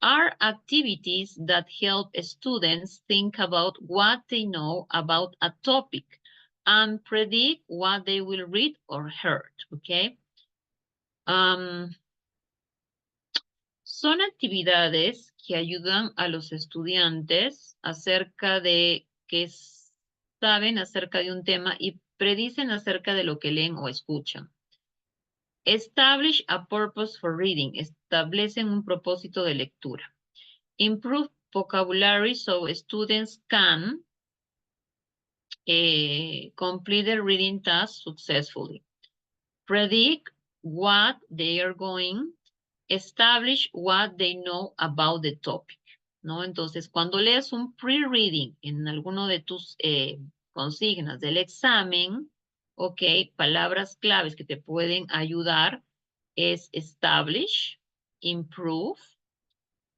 Are activities that help students think about what they know about a topic and predict what they will read or hear, ¿ok? Son actividades que ayudan a los estudiantes acerca de que saben acerca de un tema y predicen acerca de lo que leen o escuchan. Establish a purpose for reading. Establecen un propósito de lectura. Improve vocabulary so students can complete the reading task successfully. Predict what they are going. Establish what they know about the topic, ¿no? Entonces, cuando lees un pre-reading en alguno de tus consignas del examen, ok, palabras claves que te pueden ayudar es establish, improve,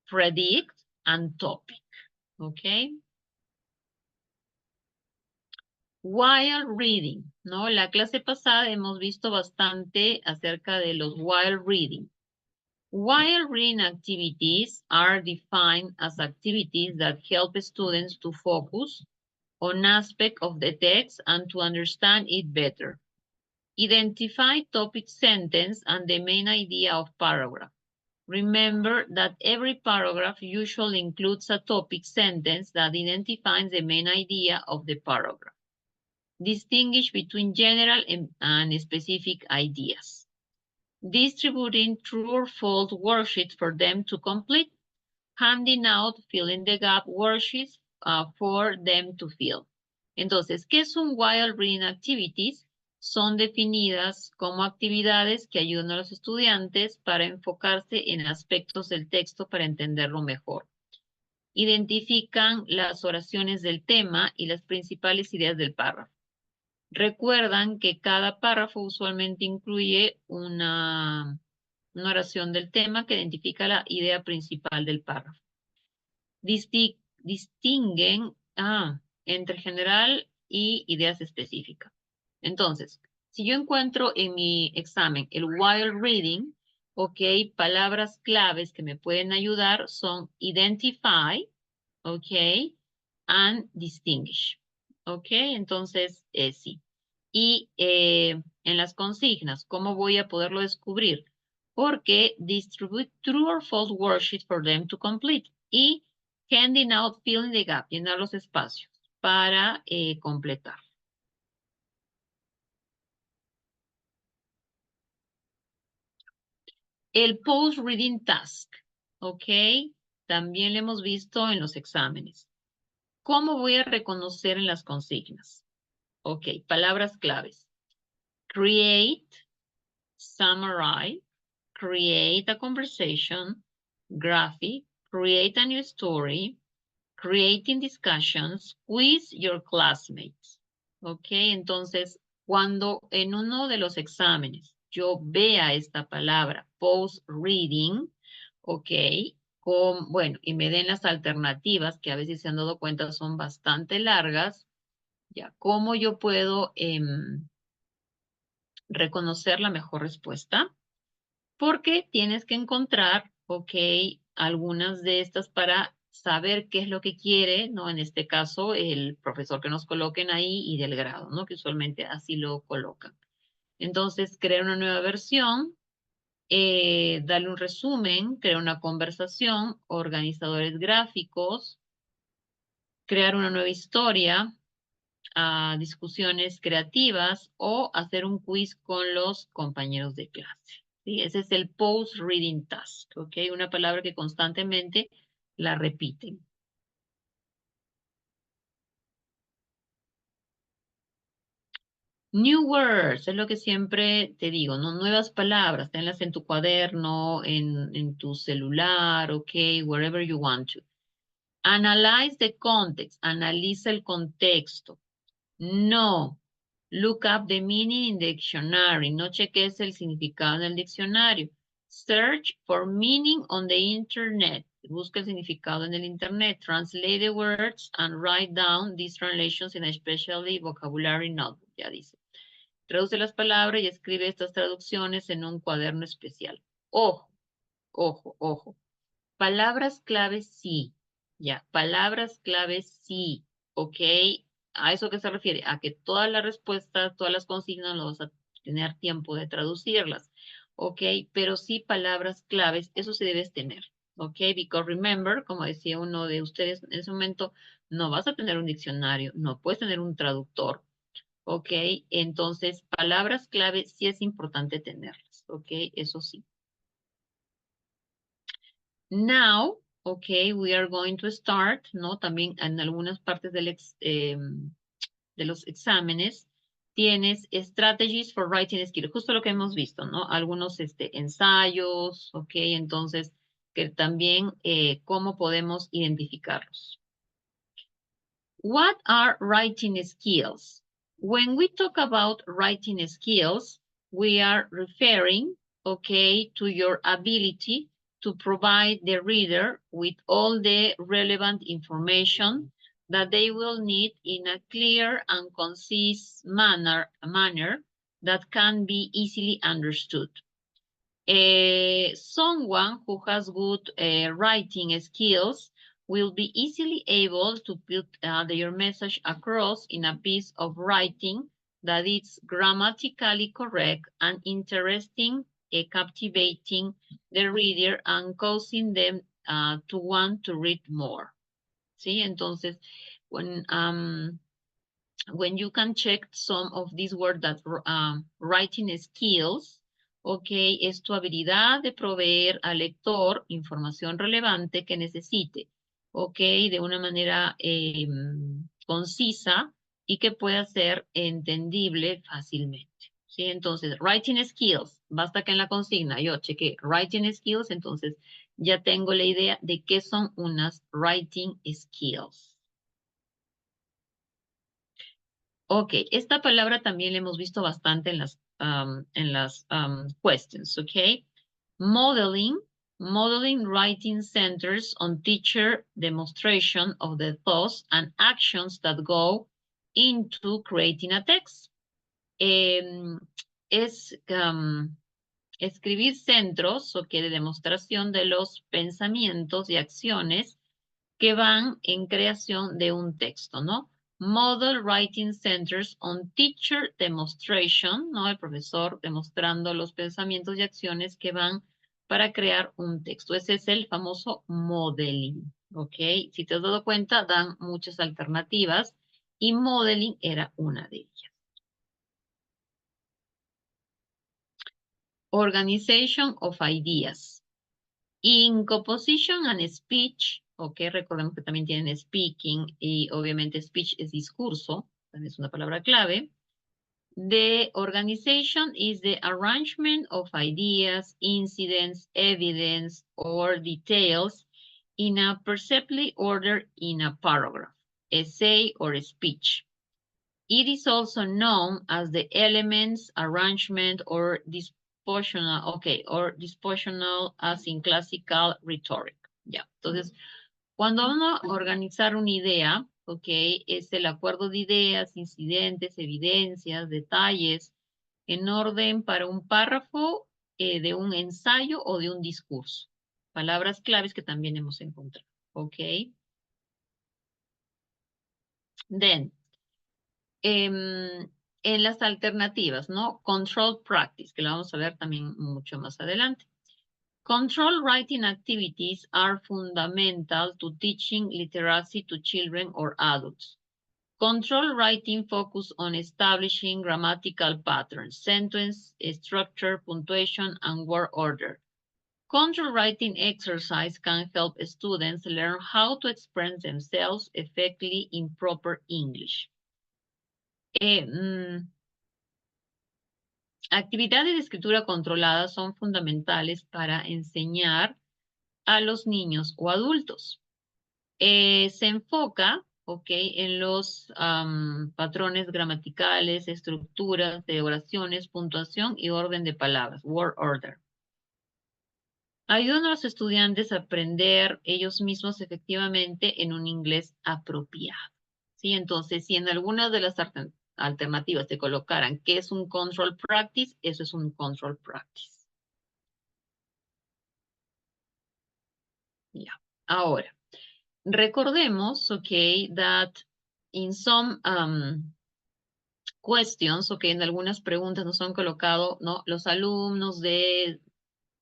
predict, and topic, ok. While reading, ¿no? La clase pasada hemos visto bastante acerca de los while reading. While reading activities are defined as activities that help students to focus on aspects of the text and to understand it better. Identify topic sentence and the main idea of paragraph. Remember that every paragraph usually includes a topic sentence that identifies the main idea of the paragraph. Distinguish between general and specific ideas. Distributing true or false worksheets for them to complete, handing out fill in the gap worksheets for them to fill. Entonces, ¿qué es un while reading activities? Son definidas como actividades que ayudan a los estudiantes para enfocarse en aspectos del texto para entenderlo mejor. Identifican las oraciones del tema y las principales ideas del párrafo. Recuerdan que cada párrafo usualmente incluye una oración del tema que identifica la idea principal del párrafo. Distinguen entre general y ideas específicas. Entonces, si yo encuentro en mi examen el while reading, ok, palabras claves que me pueden ayudar son identify, ok, and distinguish. Ok, entonces sí. Y en las consignas, ¿cómo voy a poderlo descubrir? Porque distribute true or false worksheets for them to complete. Y handing out filling the gap, llenar los espacios para completar. El post-reading task, ¿ok? También lo hemos visto en los exámenes. ¿Cómo voy a reconocer en las consignas? Ok, palabras claves. Create, summarize, create a conversation, graphic, create a new story, creating discussions, quiz your classmates. Ok, entonces, cuando en uno de los exámenes yo vea esta palabra post-reading, ok, bueno, y me den las alternativas, que a veces se han dado cuenta son bastante largas, ya, ¿cómo yo puedo reconocer la mejor respuesta? Porque tienes que encontrar, ok, algunas de estas para saber qué es lo que quiere, ¿no? En este caso, el profesor que nos coloquen ahí y del grado, ¿no? Que usualmente así lo colocan. Entonces, crear una nueva versión, darle un resumen, crear una conversación, organizadores gráficos, crear una nueva historia, discusiones creativas o hacer un quiz con los compañeros de clase. ¿Sí? Ese es el post-reading task, ¿ok? Una palabra que constantemente la repiten. New words, es lo que siempre te digo, ¿no? Nuevas palabras, tenlas en tu cuaderno, en tu celular, ¿ok? Wherever you want to. Analyze the context. Analiza el contexto. No. Look up the meaning in the dictionary. No cheques el significado en el diccionario. Search for meaning on the internet. Busca el significado en el internet. Translate the words and write down these translations in a especially vocabulary notebook. Ya dice. Traduce las palabras y escribe estas traducciones en un cuaderno especial. Ojo, ojo, ojo. Palabras claves sí. Ya, palabras claves sí. ¿Ok? ¿A eso qué se refiere? A que todas las respuestas, todas las consignas no vas a tener tiempo de traducirlas. ¿Ok? Pero sí palabras claves, eso sí debes tener. ¿Ok? Because remember, como decía uno de ustedes en ese momento, no vas a tener un diccionario, no puedes tener un traductor. ¿Ok? Entonces, palabras clave sí es importante tenerlas. ¿Ok? Eso sí. Now, okay, we are going to start, ¿no? También en algunas partes de los exámenes tienes strategies for writing skills, justo lo que hemos visto, ¿no? Algunos ensayos, ok, entonces, que también cómo podemos identificarlos. What are writing skills? When we talk about writing skills, we are referring, okay, to your ability to provide the reader with all the relevant information that they will need in a clear and concise manner that can be easily understood. Someone who has good writing skills will be easily able to put their message across in a piece of writing that is grammatically correct and interesting, captivating the reader and causing them to want to read more. ¿Sí? Entonces, when you can check some of these words that writing skills, ok, es tu habilidad de proveer al lector información relevante que necesite, ok, de una manera concisa y que pueda ser entendible fácilmente. ¿Sí? Entonces, writing skills, basta que en la consigna yo cheque writing skills, entonces ya tengo la idea de qué son unas writing skills. Ok, esta palabra también la hemos visto bastante en las questions, ok. Modeling writing centers on teacher demonstration of the thoughts and actions that go into creating a text. Escribir centros, ok, de demostración de los pensamientos y acciones que van en creación de un texto, ¿no? Model Writing Centers on Teacher Demonstration, ¿no? El profesor demostrando los pensamientos y acciones que van para crear un texto. Ese es el famoso modeling, ¿ok? Si te has dado cuenta, dan muchas alternativas y modeling era una de ellas. Organization of Ideas. In composition and speech, ok, recordemos que también tienen speaking y obviamente speech es discurso, también es una palabra clave. The organization is the arrangement of ideas, incidents, evidence, or details in a perceptibly order in a paragraph, essay, or speech. It is also known as the elements, arrangement, or dispositional, okay, or dispositional as in classical rhetoric. Ya, entonces, cuando vamos a organizar una idea, ok, es el acuerdo de ideas, incidentes, evidencias, detalles, en orden para un párrafo de un ensayo o de un discurso. Palabras claves que también hemos encontrado, ok. Then, en las alternativas, ¿no? Control practice, que lo vamos a ver también mucho más adelante. Control writing activities are fundamental to teaching literacy to children or adults. Control writing focus on establishing grammatical patterns, sentence structure, punctuation, and word order. Control writing exercise can help students learn how to express themselves effectively in proper English. Actividades de escritura controlada son fundamentales para enseñar a los niños o adultos. Se enfoca, ok, en los patrones gramaticales, estructuras de oraciones, puntuación y orden de palabras, word order. Ayudan a los estudiantes a aprender ellos mismos efectivamente en un inglés apropiado. ¿Sí? Entonces, si en algunas de las alternativas te colocaran qué es un control practice, eso es un control practice. Ya. Ahora, recordemos, okay, that in some questions, okay, en algunas preguntas nos han colocado, ¿no? Los alumnos de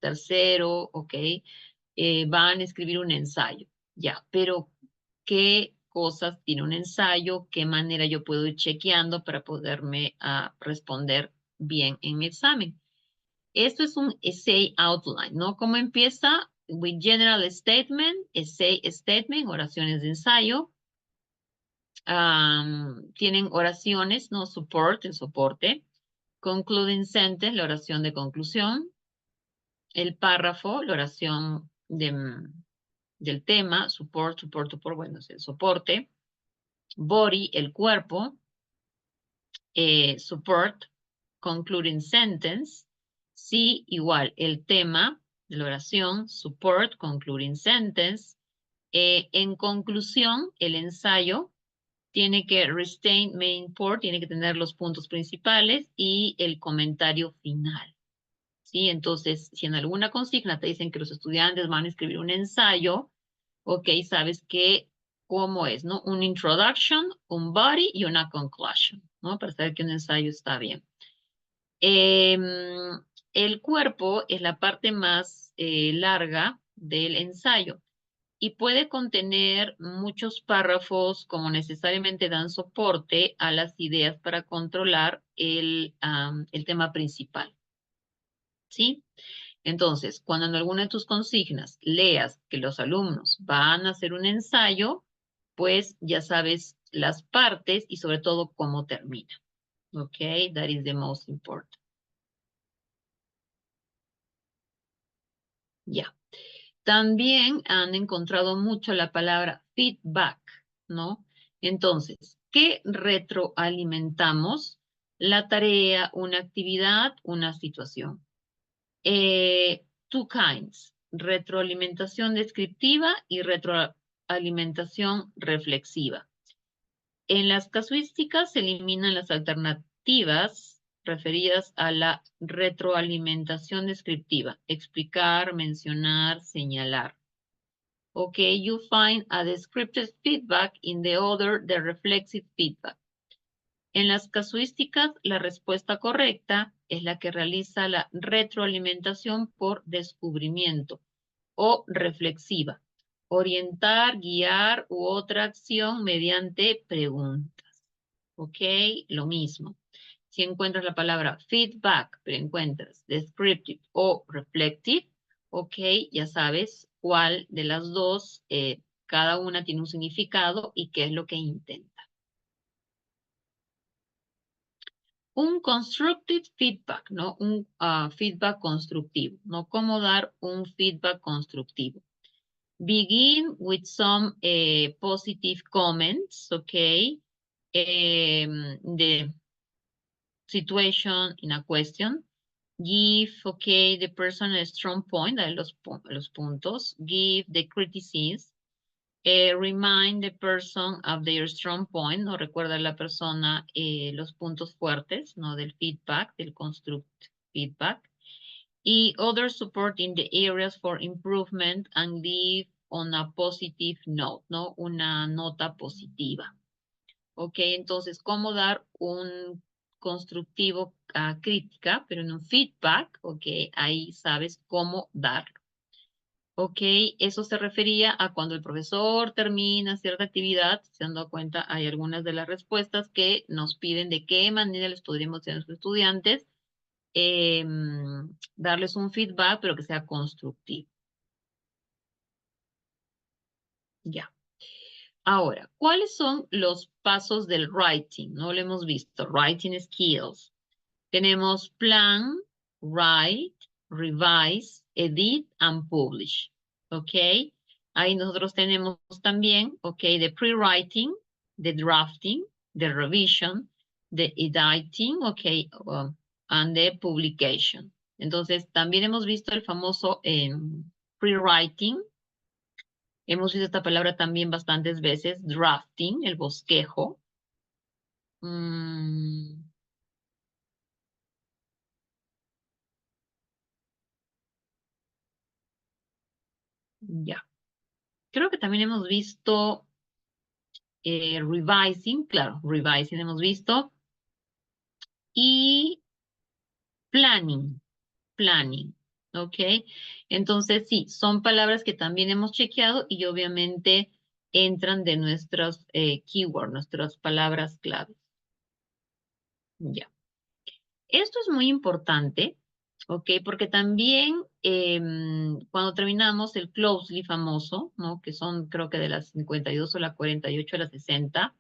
tercero, okay, van a escribir un ensayo. Ya, pero ¿qué cosas tiene un ensayo? ¿Qué manera yo puedo ir chequeando para poderme responder bien en mi examen? Esto es un essay outline, ¿no? ¿Cómo empieza? With general statement, essay statement, oraciones de ensayo. Tienen oraciones, ¿no? Support, el soporte. Concluding sentence, la oración de conclusión. El párrafo, la oración del tema. Support, bueno, es el soporte. Body, el cuerpo. Support, concluding sentence. Sí, igual, el tema de la oración. Support, concluding sentence. En conclusión, el ensayo tiene que retain main point, tiene que tener los puntos principales y el comentario final. ¿Sí? Entonces, si en alguna consigna te dicen que los estudiantes van a escribir un ensayo, ok, sabes que cómo es, ¿no? Un introduction, un body y una conclusion, ¿no? Para saber que un ensayo está bien. El cuerpo es la parte más larga del ensayo y puede contener muchos párrafos como necesariamente dan soporte a las ideas para controlar el tema principal. ¿Sí? Entonces, cuando en alguna de tus consignas leas que los alumnos van a hacer un ensayo, pues ya sabes las partes y sobre todo cómo termina. ¿Ok? That is the most important. Ya. También han encontrado mucho la palabra feedback, ¿no? Entonces, ¿qué retroalimentamos? La tarea, una actividad, una situación. Two kinds, retroalimentación descriptiva y retroalimentación reflexiva. En las casuísticas se eliminan las alternativas referidas a la retroalimentación descriptiva, explicar, mencionar, señalar. Okay, you find a descriptive feedback in the other, the reflexive feedback. En las casuísticas, la respuesta correcta es la que realiza la retroalimentación por descubrimiento o reflexiva. Orientar, guiar u otra acción mediante preguntas. ¿Ok? Lo mismo. Si encuentras la palabra feedback, pero encuentras descriptive o reflective, ok, ya sabes cuál de las dos, cada una tiene un significado y qué es lo que intenta. Un constructive feedback, ¿no? Un feedback constructivo, ¿no? ¿Cómo dar un feedback constructivo? Begin with some positive comments, okay? The situation in a question. Give, okay, the person a strong point, los puntos. Give the criticism. Remind the person of their strong point, no recuerda a la persona los puntos fuertes, no del feedback, del construct feedback. Y other support in the areas for improvement and leave on a positive note, ¿no? Una nota positiva. Ok, entonces, ¿cómo dar un constructivo a crítica, pero en un feedback? Ok, ahí sabes cómo darlo. Ok, eso se refería a cuando el profesor termina cierta actividad, se han dado cuenta, hay algunas de las respuestas que nos piden de qué manera les podríamos decir a los estudiantes darles un feedback, pero que sea constructivo. Ya. Ahora, ¿cuáles son los pasos del writing? No lo hemos visto. Writing skills. Tenemos plan, write, revise, edit, and publish. ¿Ok? Ahí nosotros tenemos también, ok, the pre-writing, the drafting, the revision, the editing, ok, and the publication. Entonces, también hemos visto el famoso pre-writing. Hemos visto esta palabra también bastantes veces, drafting, el bosquejo. Ya. Creo que también hemos visto revising, claro, revising hemos visto. Y planning, planning, ¿ok? Entonces, sí, son palabras que también hemos chequeado y obviamente entran de nuestros keywords, nuestras palabras claves. Ya. Esto es muy importante, ¿ok? Porque también cuando terminamos el closely famoso, ¿no? Que son creo que de las 52 o la 48 a la 60,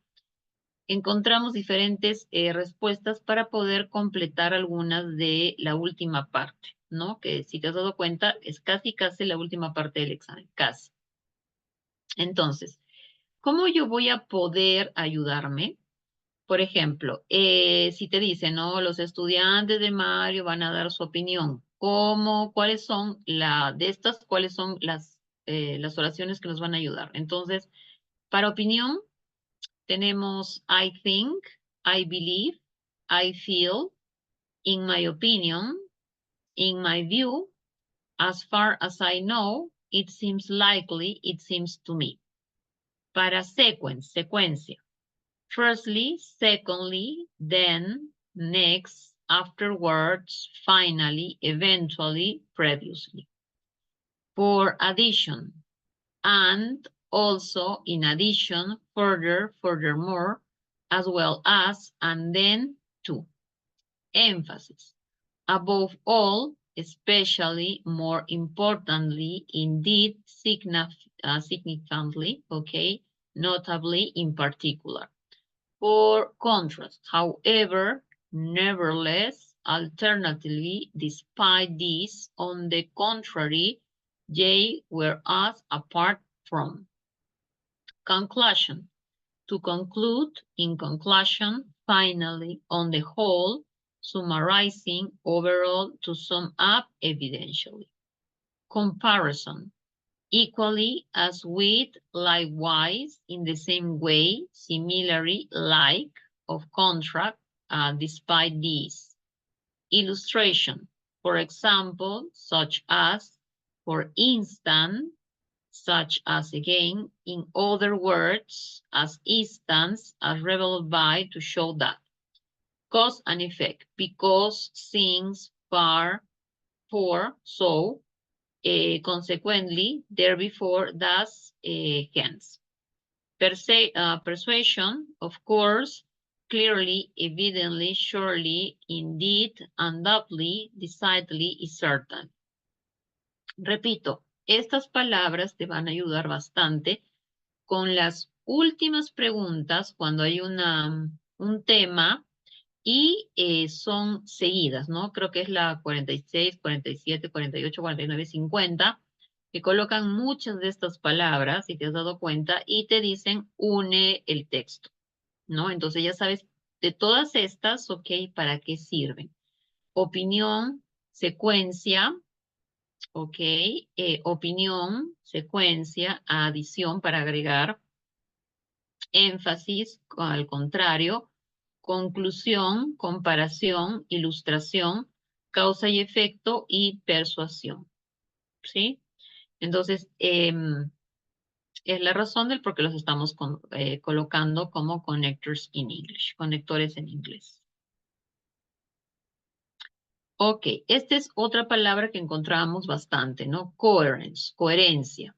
encontramos diferentes respuestas para poder completar algunas de la última parte, ¿no? Que si te has dado cuenta, es casi la última parte del examen, casi. Entonces, ¿cómo yo voy a poder ayudarme? Por ejemplo, si te dicen, ¿no? Los estudiantes de Mario van a dar su opinión. ¿Cuáles son cuáles son las oraciones que nos van a ayudar? Entonces, para opinión, tenemos I think, I believe, I feel, in my opinion, in my view, as far as I know, it seems likely, it seems to me. Para secuencia. Firstly, secondly, then, next, afterwards, finally, eventually, previously. For addition, and also in addition, further, furthermore, as well as, and then, to. Emphasis. Above all, especially, more importantly, indeed, significantly, okay, notably, in particular. For contrast, however, nevertheless, alternatively, despite this, on the contrary, yea, whereas, apart from. Conclusion. To conclude, in conclusion, finally, on the whole, summarizing, overall, to sum up, evidentially. Comparison. Equally as with, likewise, in the same way, similarly, like, of contract, despite these. Illustration. For example, such as, for instance, such as again, in other words, as instance, as revealed by, to show that. Cause and effect, because, since, far, for, so, consequently, therefore, thus, hence. Persuasion, of course, clearly, evidently, surely, indeed, undoubtedly, decidedly y certain. Repito, estas palabras te van a ayudar bastante con las últimas preguntas cuando hay un tema y son seguidas, ¿no? Creo que es la 46, 47, 48, 49, 50, que colocan muchas de estas palabras, si te has dado cuenta, y te dicen une el texto, ¿no? Entonces ya sabes de todas estas, ok, ¿para qué sirven? Opinión, secuencia, ok, opinión, secuencia, adición para agregar, énfasis, al contrario, conclusión, comparación, ilustración, causa y efecto y persuasión, ¿sí? Entonces, es la razón del por qué los estamos colocando como connectors in English, conectores en inglés. Ok, esta es otra palabra que encontramos bastante, ¿no? Coherence, coherencia.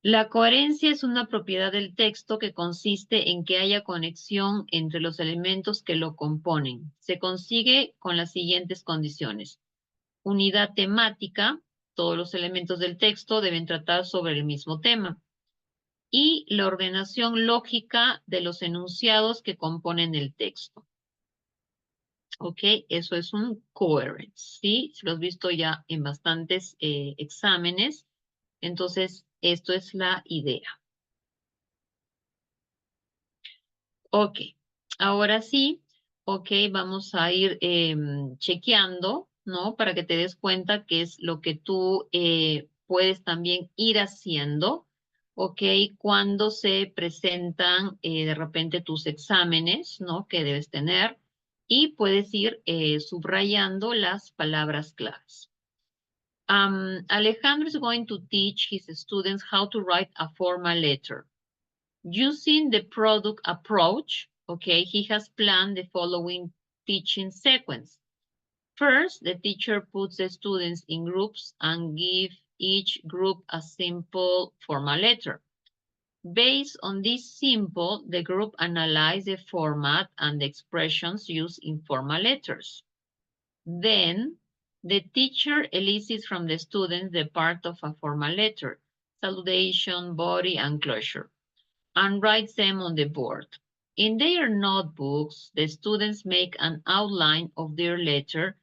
La coherencia es una propiedad del texto que consiste en que haya conexión entre los elementos que lo componen. Se consigue con las siguientes condiciones. Unidad temática, todos los elementos del texto deben tratar sobre el mismo tema. Y la ordenación lógica de los enunciados que componen el texto. Ok, eso es un coherence, ¿sí? Se lo has visto ya en bastantes exámenes. Entonces, Esto es la idea. Ok, ahora sí, ok, vamos a ir chequeando, ¿no? Para que te des cuenta qué es lo que tú puedes también ir haciendo, ok, cuando se presentan de repente tus exámenes, ¿no? Que debes tener y puedes ir subrayando las palabras claves. Alejandro is going to teach his students how to write a formal letter. Using the product approach, okay, he has planned the following teaching sequence. First, the teacher puts the students in groups and gives each group a simple formal letter. Based on this symbol, the group analyzes the format and the expressions used in formal letters. Then, the teacher elicits from the students the part of a formal letter, salutation, body, and closure, and writes them on the board. In their notebooks, the students make an outline of their letter,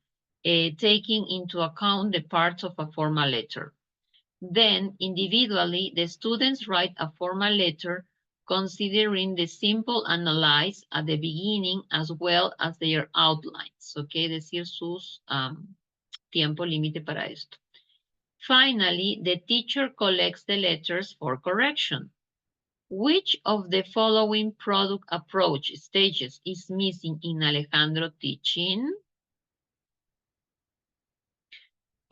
taking into account the parts of a formal letter. Then, individually, the students write a formal letter considering the simple analyze at the beginning as well as their outlines, ¿ok? Decir sus tiempo límite para esto. Finally, the teacher collects the letters for correction. Which of the following product approach stages is missing in Alejandro teaching?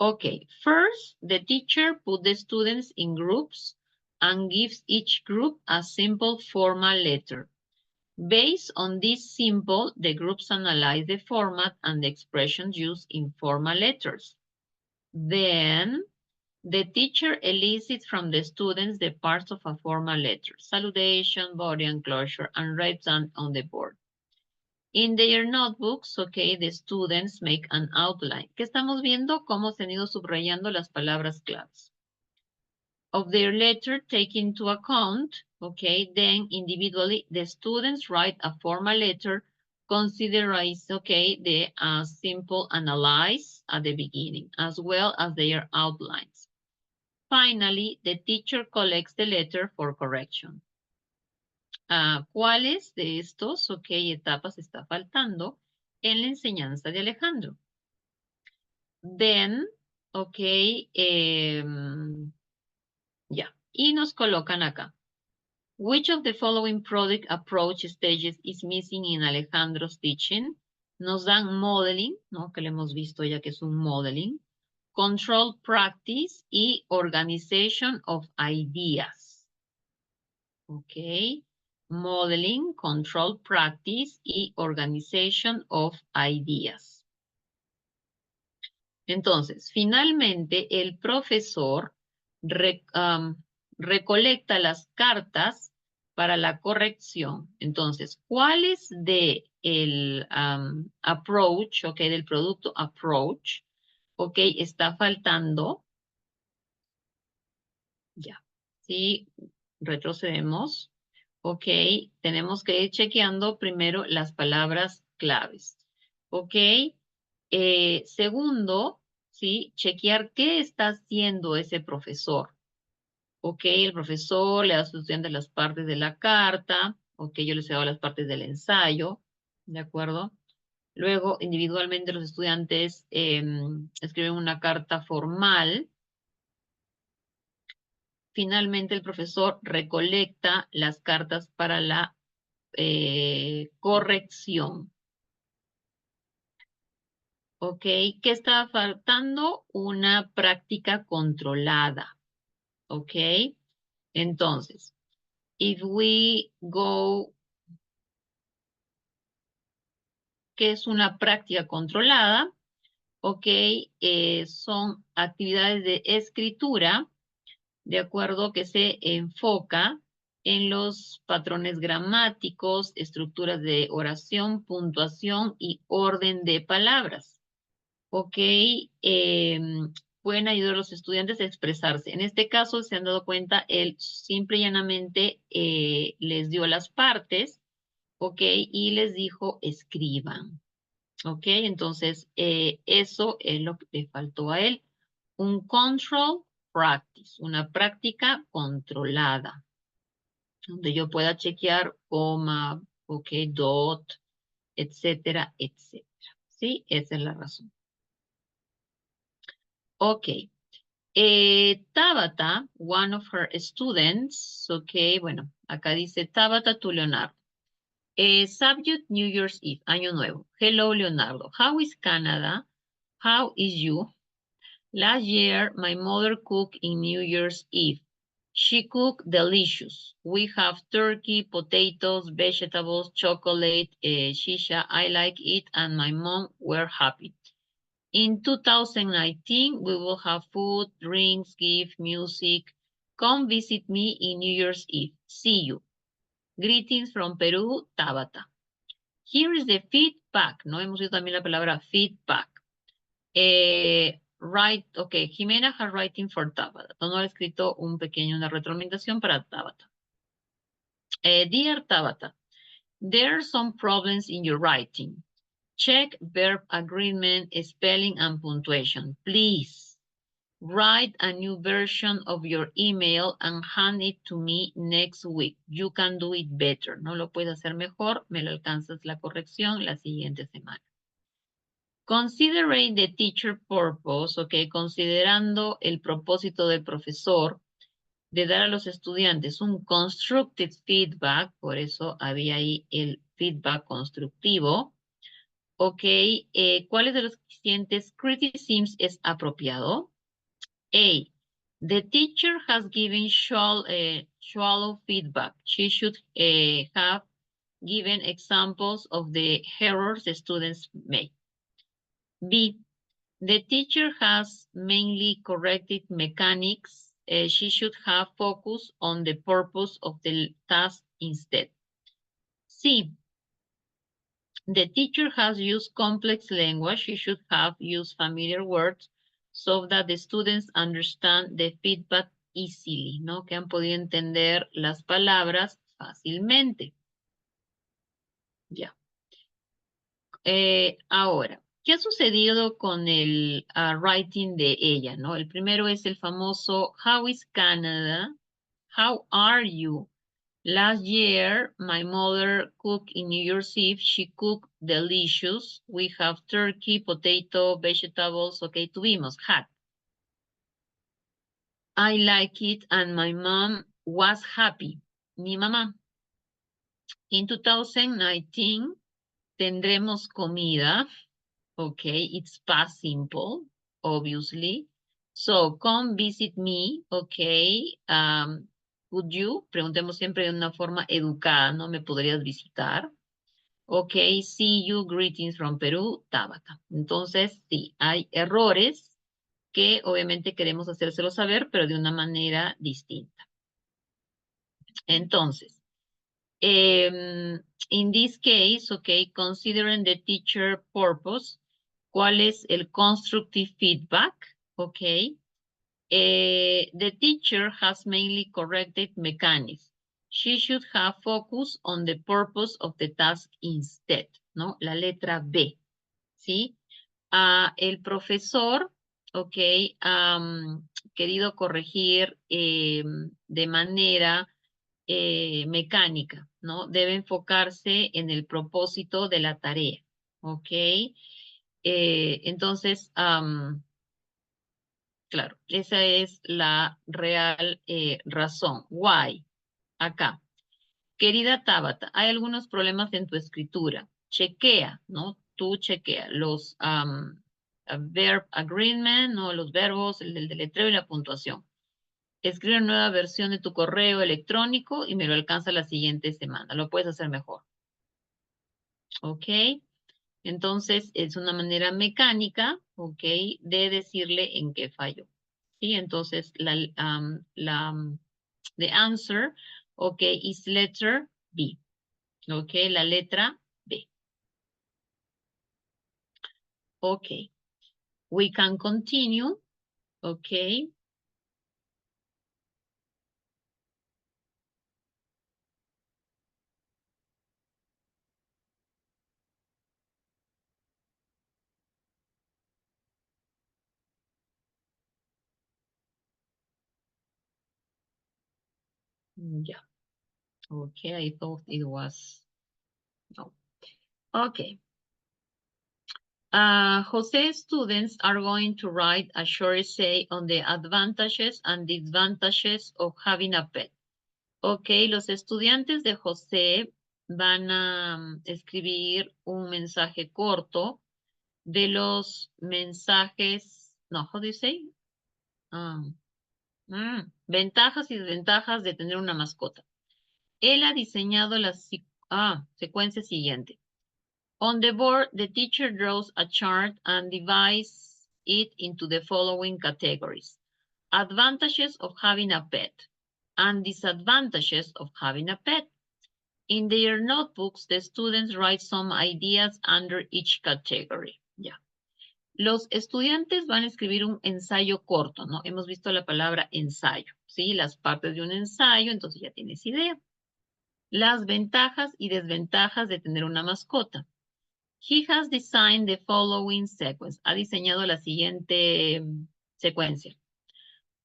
Okay, first, the teacher puts the students in groups and gives each group a simple formal letter. Based on this symbol, the groups analyze the format and the expressions used in formal letters. Then, the teacher elicits from the students the parts of a formal letter, salutation, body, and closure, and writes them on the board. In their notebooks, okay, the students make an outline. ¿Qué estamos viendo? Cómo se han ido subrayando las palabras claves. Of their letter, take into account, okay, then individually, the students write a formal letter, consider as, okay, the simple analyze at the beginning, as well as their outlines. Finally, the teacher collects the letter for correction. ¿Cuáles de estos, etapas está faltando en la enseñanza de Alejandro? Then, ya. Y nos colocan acá. Which of the following product approach stages is missing in Alejandro's teaching? Nos dan modeling, ¿no? Que le hemos visto ya que es un modeling. Control practice y organization of ideas. Ok. Modeling, control practice y organization of ideas. Entonces, finalmente, el profesor recolecta las cartas para la corrección. Entonces, ¿cuáles de el approach, del producto approach, está faltando? Ya, sí, retrocedemos. Tenemos que ir chequeando primero las palabras claves. Segundo, ¿sí? Chequear qué está haciendo ese profesor. El profesor le da a sus estudiantes las partes de la carta. Yo les he dado las partes del ensayo. ¿De acuerdo? Luego, individualmente, los estudiantes escriben una carta formal. Finalmente, el profesor recolecta las cartas para la corrección. ¿Qué está faltando? Una práctica controlada. Entonces, if we go, ¿qué es una práctica controlada? Son actividades de escritura, de acuerdo, que se enfoca en los patrones gramáticos, estructuras de oración, puntuación y orden de palabras. Pueden ayudar a los estudiantes a expresarse. En este caso, se han dado cuenta, él simple y llanamente les dio las partes, y les dijo escriban. Entonces, eso es lo que le faltó a él. Un control practice, una práctica controlada, donde yo pueda chequear coma, ok, dot, etcétera, etcétera. ¿Sí? Esa es la razón. Ok. Tabata, one of her students, ok, bueno, acá dice Tabata to Leonardo. Subject New Year's Eve, Año Nuevo. Hello, Leonardo. How is Canada? How is you? Last year, my mother cooked in New Year's Eve. She cooked delicious. We have turkey, potatoes, vegetables, chocolate, shisha. I like it, and my mom were happy. In 2019, we will have food, drinks, gift, music. Come visit me in New Year's Eve. See you. Greetings from Peru, Tabata. Here is the feedback. No hemos visto también la palabra feedback. Right, ok, Jimena has writing for Tabata. No ha escrito una retroalimentación para Tabata. Dear Tabata, there are some problems in your writing. Check verb agreement, spelling, and punctuation. Please write a new version of your email and hand it to me next week. You can do it better. No lo puedes hacer mejor. Me lo alcanzas la corrección la siguiente semana. Considering the teacher purpose, ok, considerando el propósito del profesor de dar a los estudiantes un constructive feedback, por eso había ahí el feedback constructivo, ok, ¿cuáles de los siguientes criticisms es apropiado? A, the teacher has given shallow feedback. She should have given examples of the errors the students make. B, the teacher has mainly corrected mechanics. She should have focused on the purpose of the task instead. C, the teacher has used complex language. She should have used familiar words so that the students understand the feedback easily, ¿no? Que han podido entender las palabras fácilmente. Ya. Ahora, ¿qué ha sucedido con el writing de ella, no? El primero es el famoso How is Canada? How are you? Last year, my mother cooked in New Year's Eve. She cooked delicious. We have turkey, potato, vegetables. Ok, tuvimos, had. I like it and my mom was happy. Mi mamá. In 2019, tendremos comida. Okay, it's past simple, obviously. So, come visit me, okay. Would you? Preguntemos siempre de una forma educada, ¿no? ¿Me podrías visitar? Okay, see you, greetings from Perú, Tabata. Entonces, sí, hay errores que obviamente queremos hacérselo saber, pero de una manera distinta. Entonces, in this case, okay, considering the teacher purpose, ¿cuál es el constructive feedback? Okay. The teacher has mainly corrected mechanics. She should have focused on the purpose of the task instead, ¿no? La letra B, ¿sí? El profesor, ok, querido corregir de manera mecánica, ¿no? Debe enfocarse en el propósito de la tarea, ¿ok? Entonces, claro, esa es la real razón. Why? Acá. Querida Tabata, hay algunos problemas en tu escritura. Chequea, ¿no? Tú chequea los verb agreement, ¿no? Los verbos, el deletreo y la puntuación. Escribe una nueva versión de tu correo electrónico y me lo alcanza la siguiente semana. Lo puedes hacer mejor. ¿Ok? Entonces, es una manera mecánica, ¿ok? De decirle en qué falló. ¿Sí? Entonces, the answer, ¿ok? Is letter B. ¿Ok? La letra B. ¿Ok? We can continue. ¿Ok? Yeah. Okay, I thought it was, no. Okay. Jose students are going to write a short essay on the advantages and disadvantages of having a pet. Ok, los estudiantes de José van a escribir un mensaje corto de los mensajes, no, how do you say? Ventajas y desventajas de tener una mascota. Él ha diseñado la secuencia siguiente. On the board, the teacher draws a chart and divides it into the following categories. Advantages of having a pet and disadvantages of having a pet. In their notebooks, the students write some ideas under each category. Ya. Los estudiantes van a escribir un ensayo corto, ¿no? Hemos visto la palabra ensayo, ¿sí? Las partes de un ensayo, entonces ya tienes idea. Las ventajas y desventajas de tener una mascota. He has designed the following sequence. Ha diseñado la siguiente secuencia.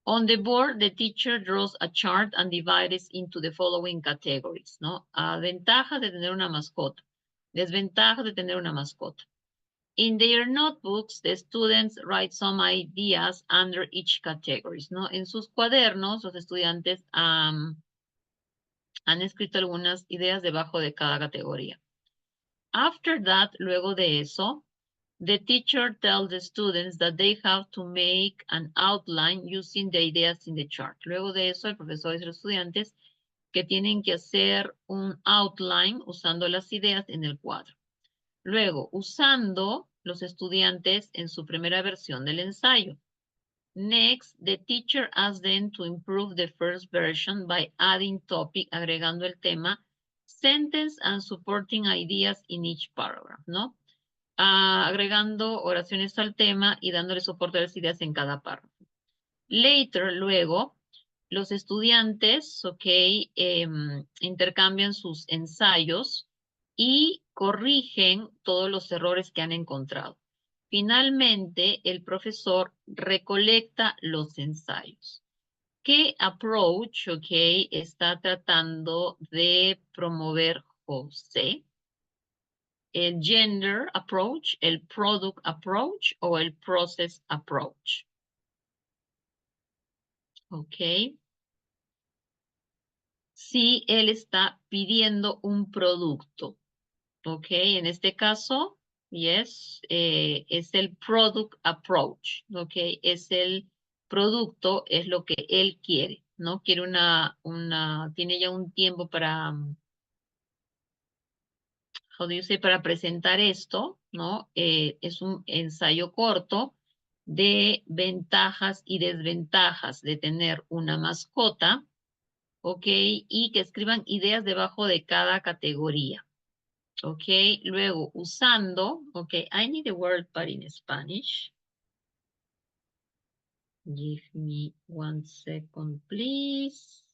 On the board, the teacher draws a chart and divides into the following categories, ¿no? Ventajas de tener una mascota. Desventajas de tener una mascota. In their notebooks, the students write some ideas under each categories, ¿no? En sus cuadernos, los estudiantes han escrito algunas ideas debajo de cada categoría. After that, luego de eso, the teacher tells the students that they have to make an outline using the ideas in the chart. Luego de eso, el profesor dice a los estudiantes que tienen que hacer un outline usando las ideas en el cuadro. Luego, usando los estudiantes en su primera versión del ensayo. Next, the teacher asks them to improve the first version by adding topic, agregando el tema, sentence and supporting ideas in each paragraph, ¿no? Agregando oraciones al tema y dándole soporte a las ideas en cada párrafo. Later, luego, los estudiantes, intercambian sus ensayos y corrigen todos los errores que han encontrado. Finalmente, el profesor recolecta los ensayos. ¿Qué approach, está tratando de promover José? El gender approach, el product approach o el process approach. Ok. Si él está pidiendo un producto. Ok, en este caso, yes, es el product approach. Ok, es el producto, es lo que él quiere, ¿no? Quiere tiene ya un tiempo para, para presentar esto, ¿no? Es un ensayo corto de ventajas y desventajas de tener una mascota, ¿ok? Y que escriban ideas debajo de cada categoría, ¿ok? Luego, usando, ¿ok? I need a word but in Spanish. Give me 1 second, please.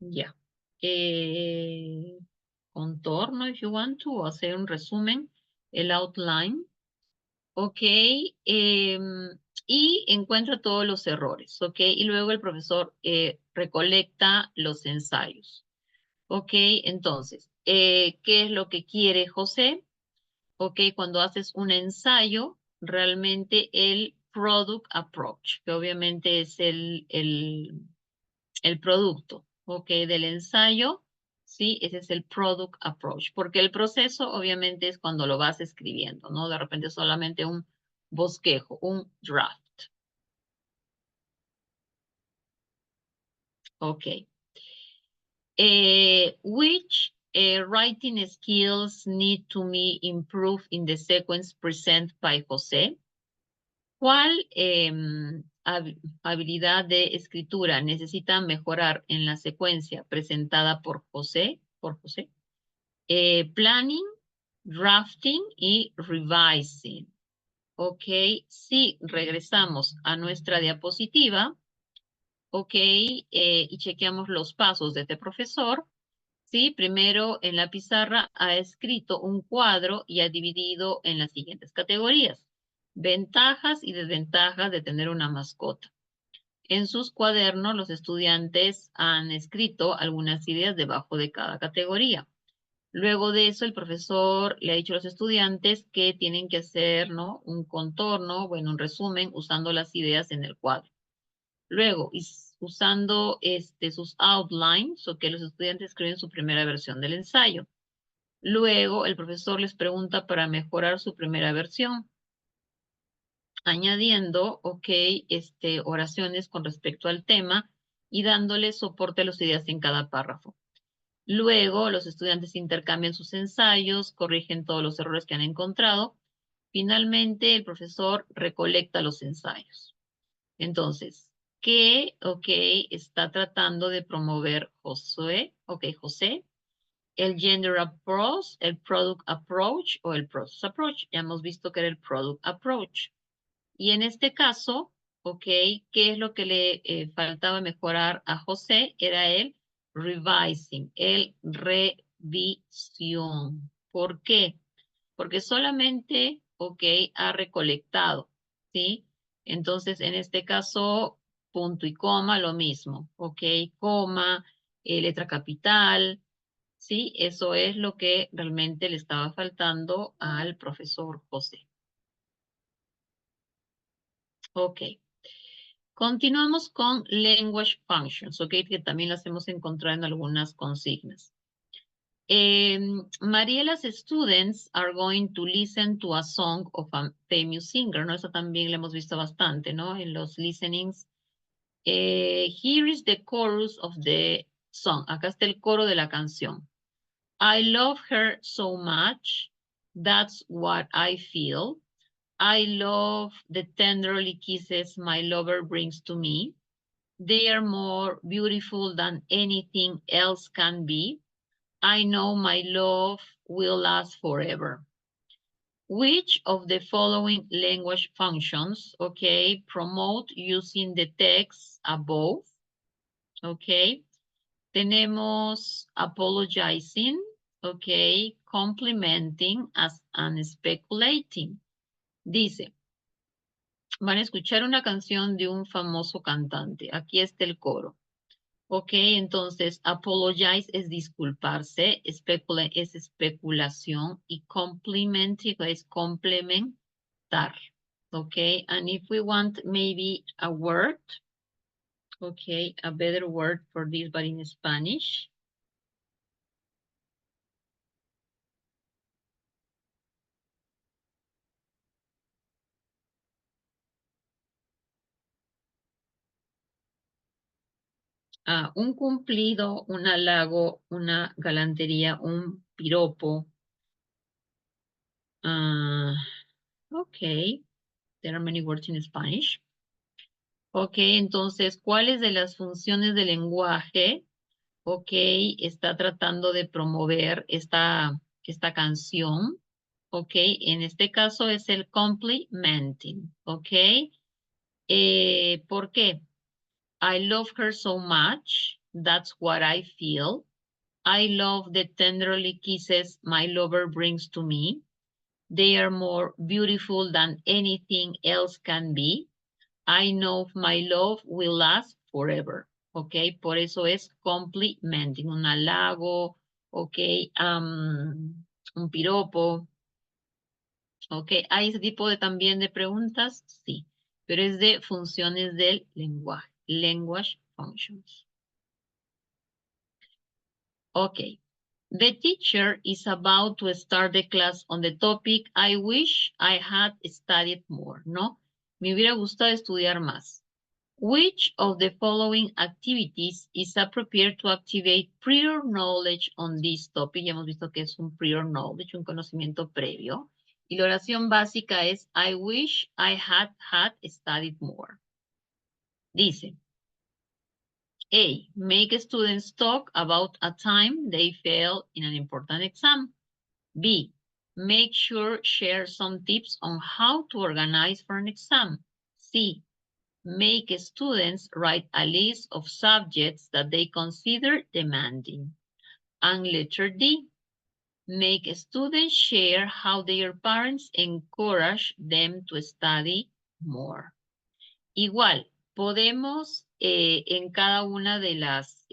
Ya. Contorno, if you want to, hacer un resumen, el outline. Ok. Y encuentra todos los errores, ok. Y luego el profesor recolecta los ensayos. Ok, entonces, ¿qué es lo que quiere José? Ok, cuando haces un ensayo, realmente el product approach, que obviamente es el producto, ok, del ensayo, sí, ese es el product approach, porque el proceso obviamente es cuando lo vas escribiendo, ¿no? De repente solamente un bosquejo, un draft. Ok. Which writing skills need to be improved in the sequence presented by José? ¿Cuál habilidad de escritura necesita mejorar en la secuencia presentada por José? Planning, drafting y revising. Ok, si regresamos a nuestra diapositiva, ok, y chequeamos los pasos de este profesor, Sí, primero en la pizarra ha escrito un cuadro y ha dividido en las siguientes categorías. Ventajas y desventajas de tener una mascota. En sus cuadernos, los estudiantes han escrito algunas ideas debajo de cada categoría. Luego de eso, el profesor le ha dicho a los estudiantes que tienen que hacer, ¿no?, un contorno, bueno, un resumen usando las ideas en el cuadro. Luego, usando sus outlines, o que los estudiantes escriben su primera versión del ensayo. Luego, el profesor les pregunta para mejorar su primera versión, añadiendo, oraciones con respecto al tema y dándole soporte a las ideas en cada párrafo. Luego, los estudiantes intercambian sus ensayos, corrigen todos los errores que han encontrado. Finalmente, el profesor recolecta los ensayos. Entonces, ¿qué, está tratando de promover José? José, el Gender Approach, el Product Approach o el Process Approach. Ya hemos visto que era el Product Approach. Y en este caso, ¿qué es lo que le faltaba mejorar a José? Era el revising, el revisión. ¿Por qué? Porque solamente, ha recolectado, ¿sí? Entonces, en este caso, punto y coma, lo mismo, coma, letra capital, ¿sí? Eso es lo que realmente le estaba faltando al profesor José. Ok. Continuamos con language functions, que también las hemos encontrado en algunas consignas. Mariela's students are going to listen to a song of a famous singer, ¿no? Eso también lo hemos visto bastante, ¿no? En los listenings. Here is the chorus of the song. Acá está el coro de la canción. I love her so much. That's what I feel. I love the tenderly kisses my lover brings to me. They are more beautiful than anything else can be. I know my love will last forever. Which of the following language functions, promote using the text above? Tenemos apologizing, complimenting and speculating. Dice, van a escuchar una canción de un famoso cantante. Aquí está el coro. Entonces, apologize es disculparse, speculate es especulación y compliment es complementar. And if we want maybe a word, a better word for this, but in Spanish. Un cumplido, un halago, una galantería, un piropo. There are many words in Spanish. Entonces, ¿cuáles de las funciones del lenguaje, está tratando de promover esta canción? En este caso es el complimenting, ¿por qué? I love her so much. That's what I feel. I love the tenderly kisses my lover brings to me. They are more beautiful than anything else can be. I know my love will last forever. Por eso es complimenting, un halago, un piropo. ¿Hay ese tipo de también de preguntas? Sí, pero es de funciones del lenguaje, language functions. The teacher is about to start the class on the topic, I wish I had studied more, ¿no? Me hubiera gustado estudiar más. Which of the following activities is appropriate to activate prior knowledge on this topic? Ya hemos visto que es un prior knowledge, un conocimiento previo. Y la oración básica es, I wish I had studied more. Dice, A, make students talk about a time they failed in an important exam. B, make sure share some tips on how to organize for an exam. C, make students write a list of subjects that they consider demanding. And letter D, make students share how their parents encourage them to study more. Igual, podemos en cada una de las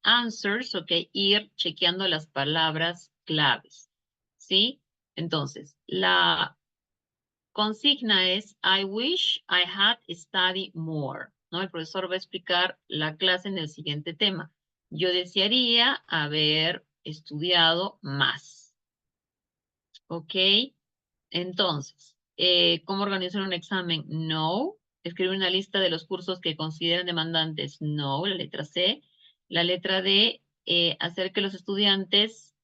answers, ok, ir chequeando las palabras claves, ¿sí? Entonces, la consigna es, I wish I had studied more, ¿no? El profesor va a explicar la clase en el siguiente tema. Yo desearía haber estudiado más, ¿ok? Entonces, ¿cómo organizar un examen? No. Escribir una lista de los cursos que consideren demandantes. No, la letra C. La letra D, hacer que los estudiantes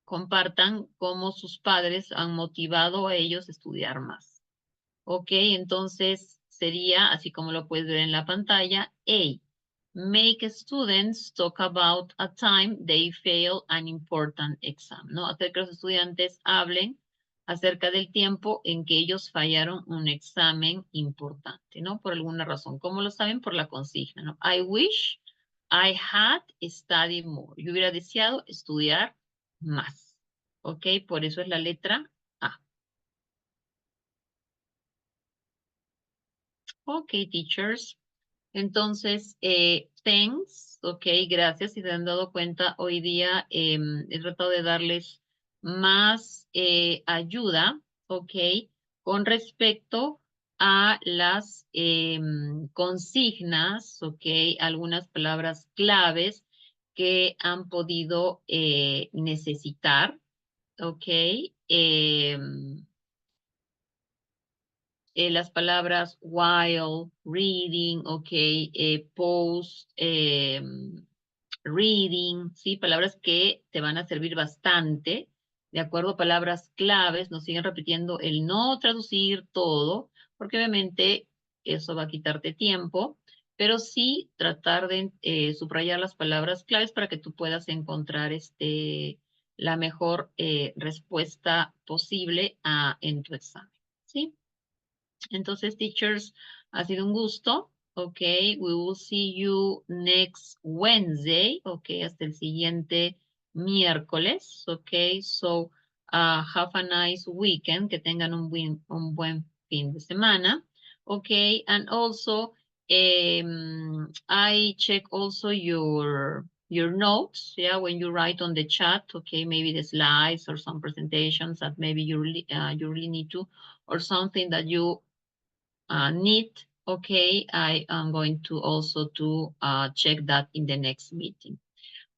compartan cómo sus padres han motivado a ellos a estudiar más. Ok, entonces sería, así como lo puedes ver en la pantalla, A. Make students talk about a time they failed an important exam, ¿no? Hacer que los estudiantes hablen acerca del tiempo en que ellos fallaron un examen importante, ¿no? Por alguna razón. ¿Cómo lo saben? Por la consigna, ¿no? I wish I had studied more. Yo hubiera deseado estudiar más. ¿Ok? Por eso es la letra A. Ok, teachers. Entonces, thanks, ok, gracias. Si se han dado cuenta, hoy día he tratado de darles más ayuda, ok, con respecto a las consignas, ok, algunas palabras claves que han podido necesitar, ok. Las palabras while, reading, ok, post, reading, ¿sí? Palabras que te van a servir bastante, de acuerdo, palabras claves, nos siguen repitiendo el no traducir todo, porque obviamente eso va a quitarte tiempo, pero sí tratar de subrayar las palabras claves para que tú puedas encontrar la mejor respuesta posible en tu examen, ¿sí? Entonces, teachers, ha sido un gusto. Okay, we will see you next Wednesday. Okay, hasta el siguiente miércoles. Okay, so have a nice weekend. Que tengan un buen fin de semana. Okay, and also I check also your notes. Yeah, when you write on the chat. Okay, maybe the slides or some presentations that maybe you really need to, or something that you need, okay, I am going to also to check that in the next meeting.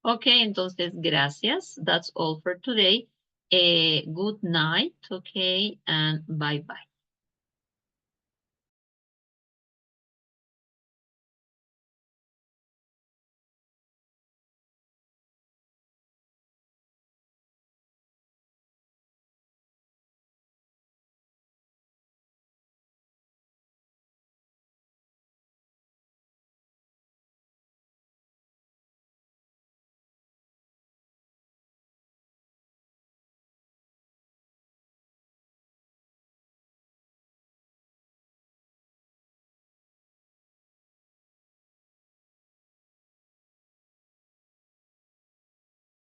Okay, entonces, gracias. That's all for today. Good night, okay, and bye-bye.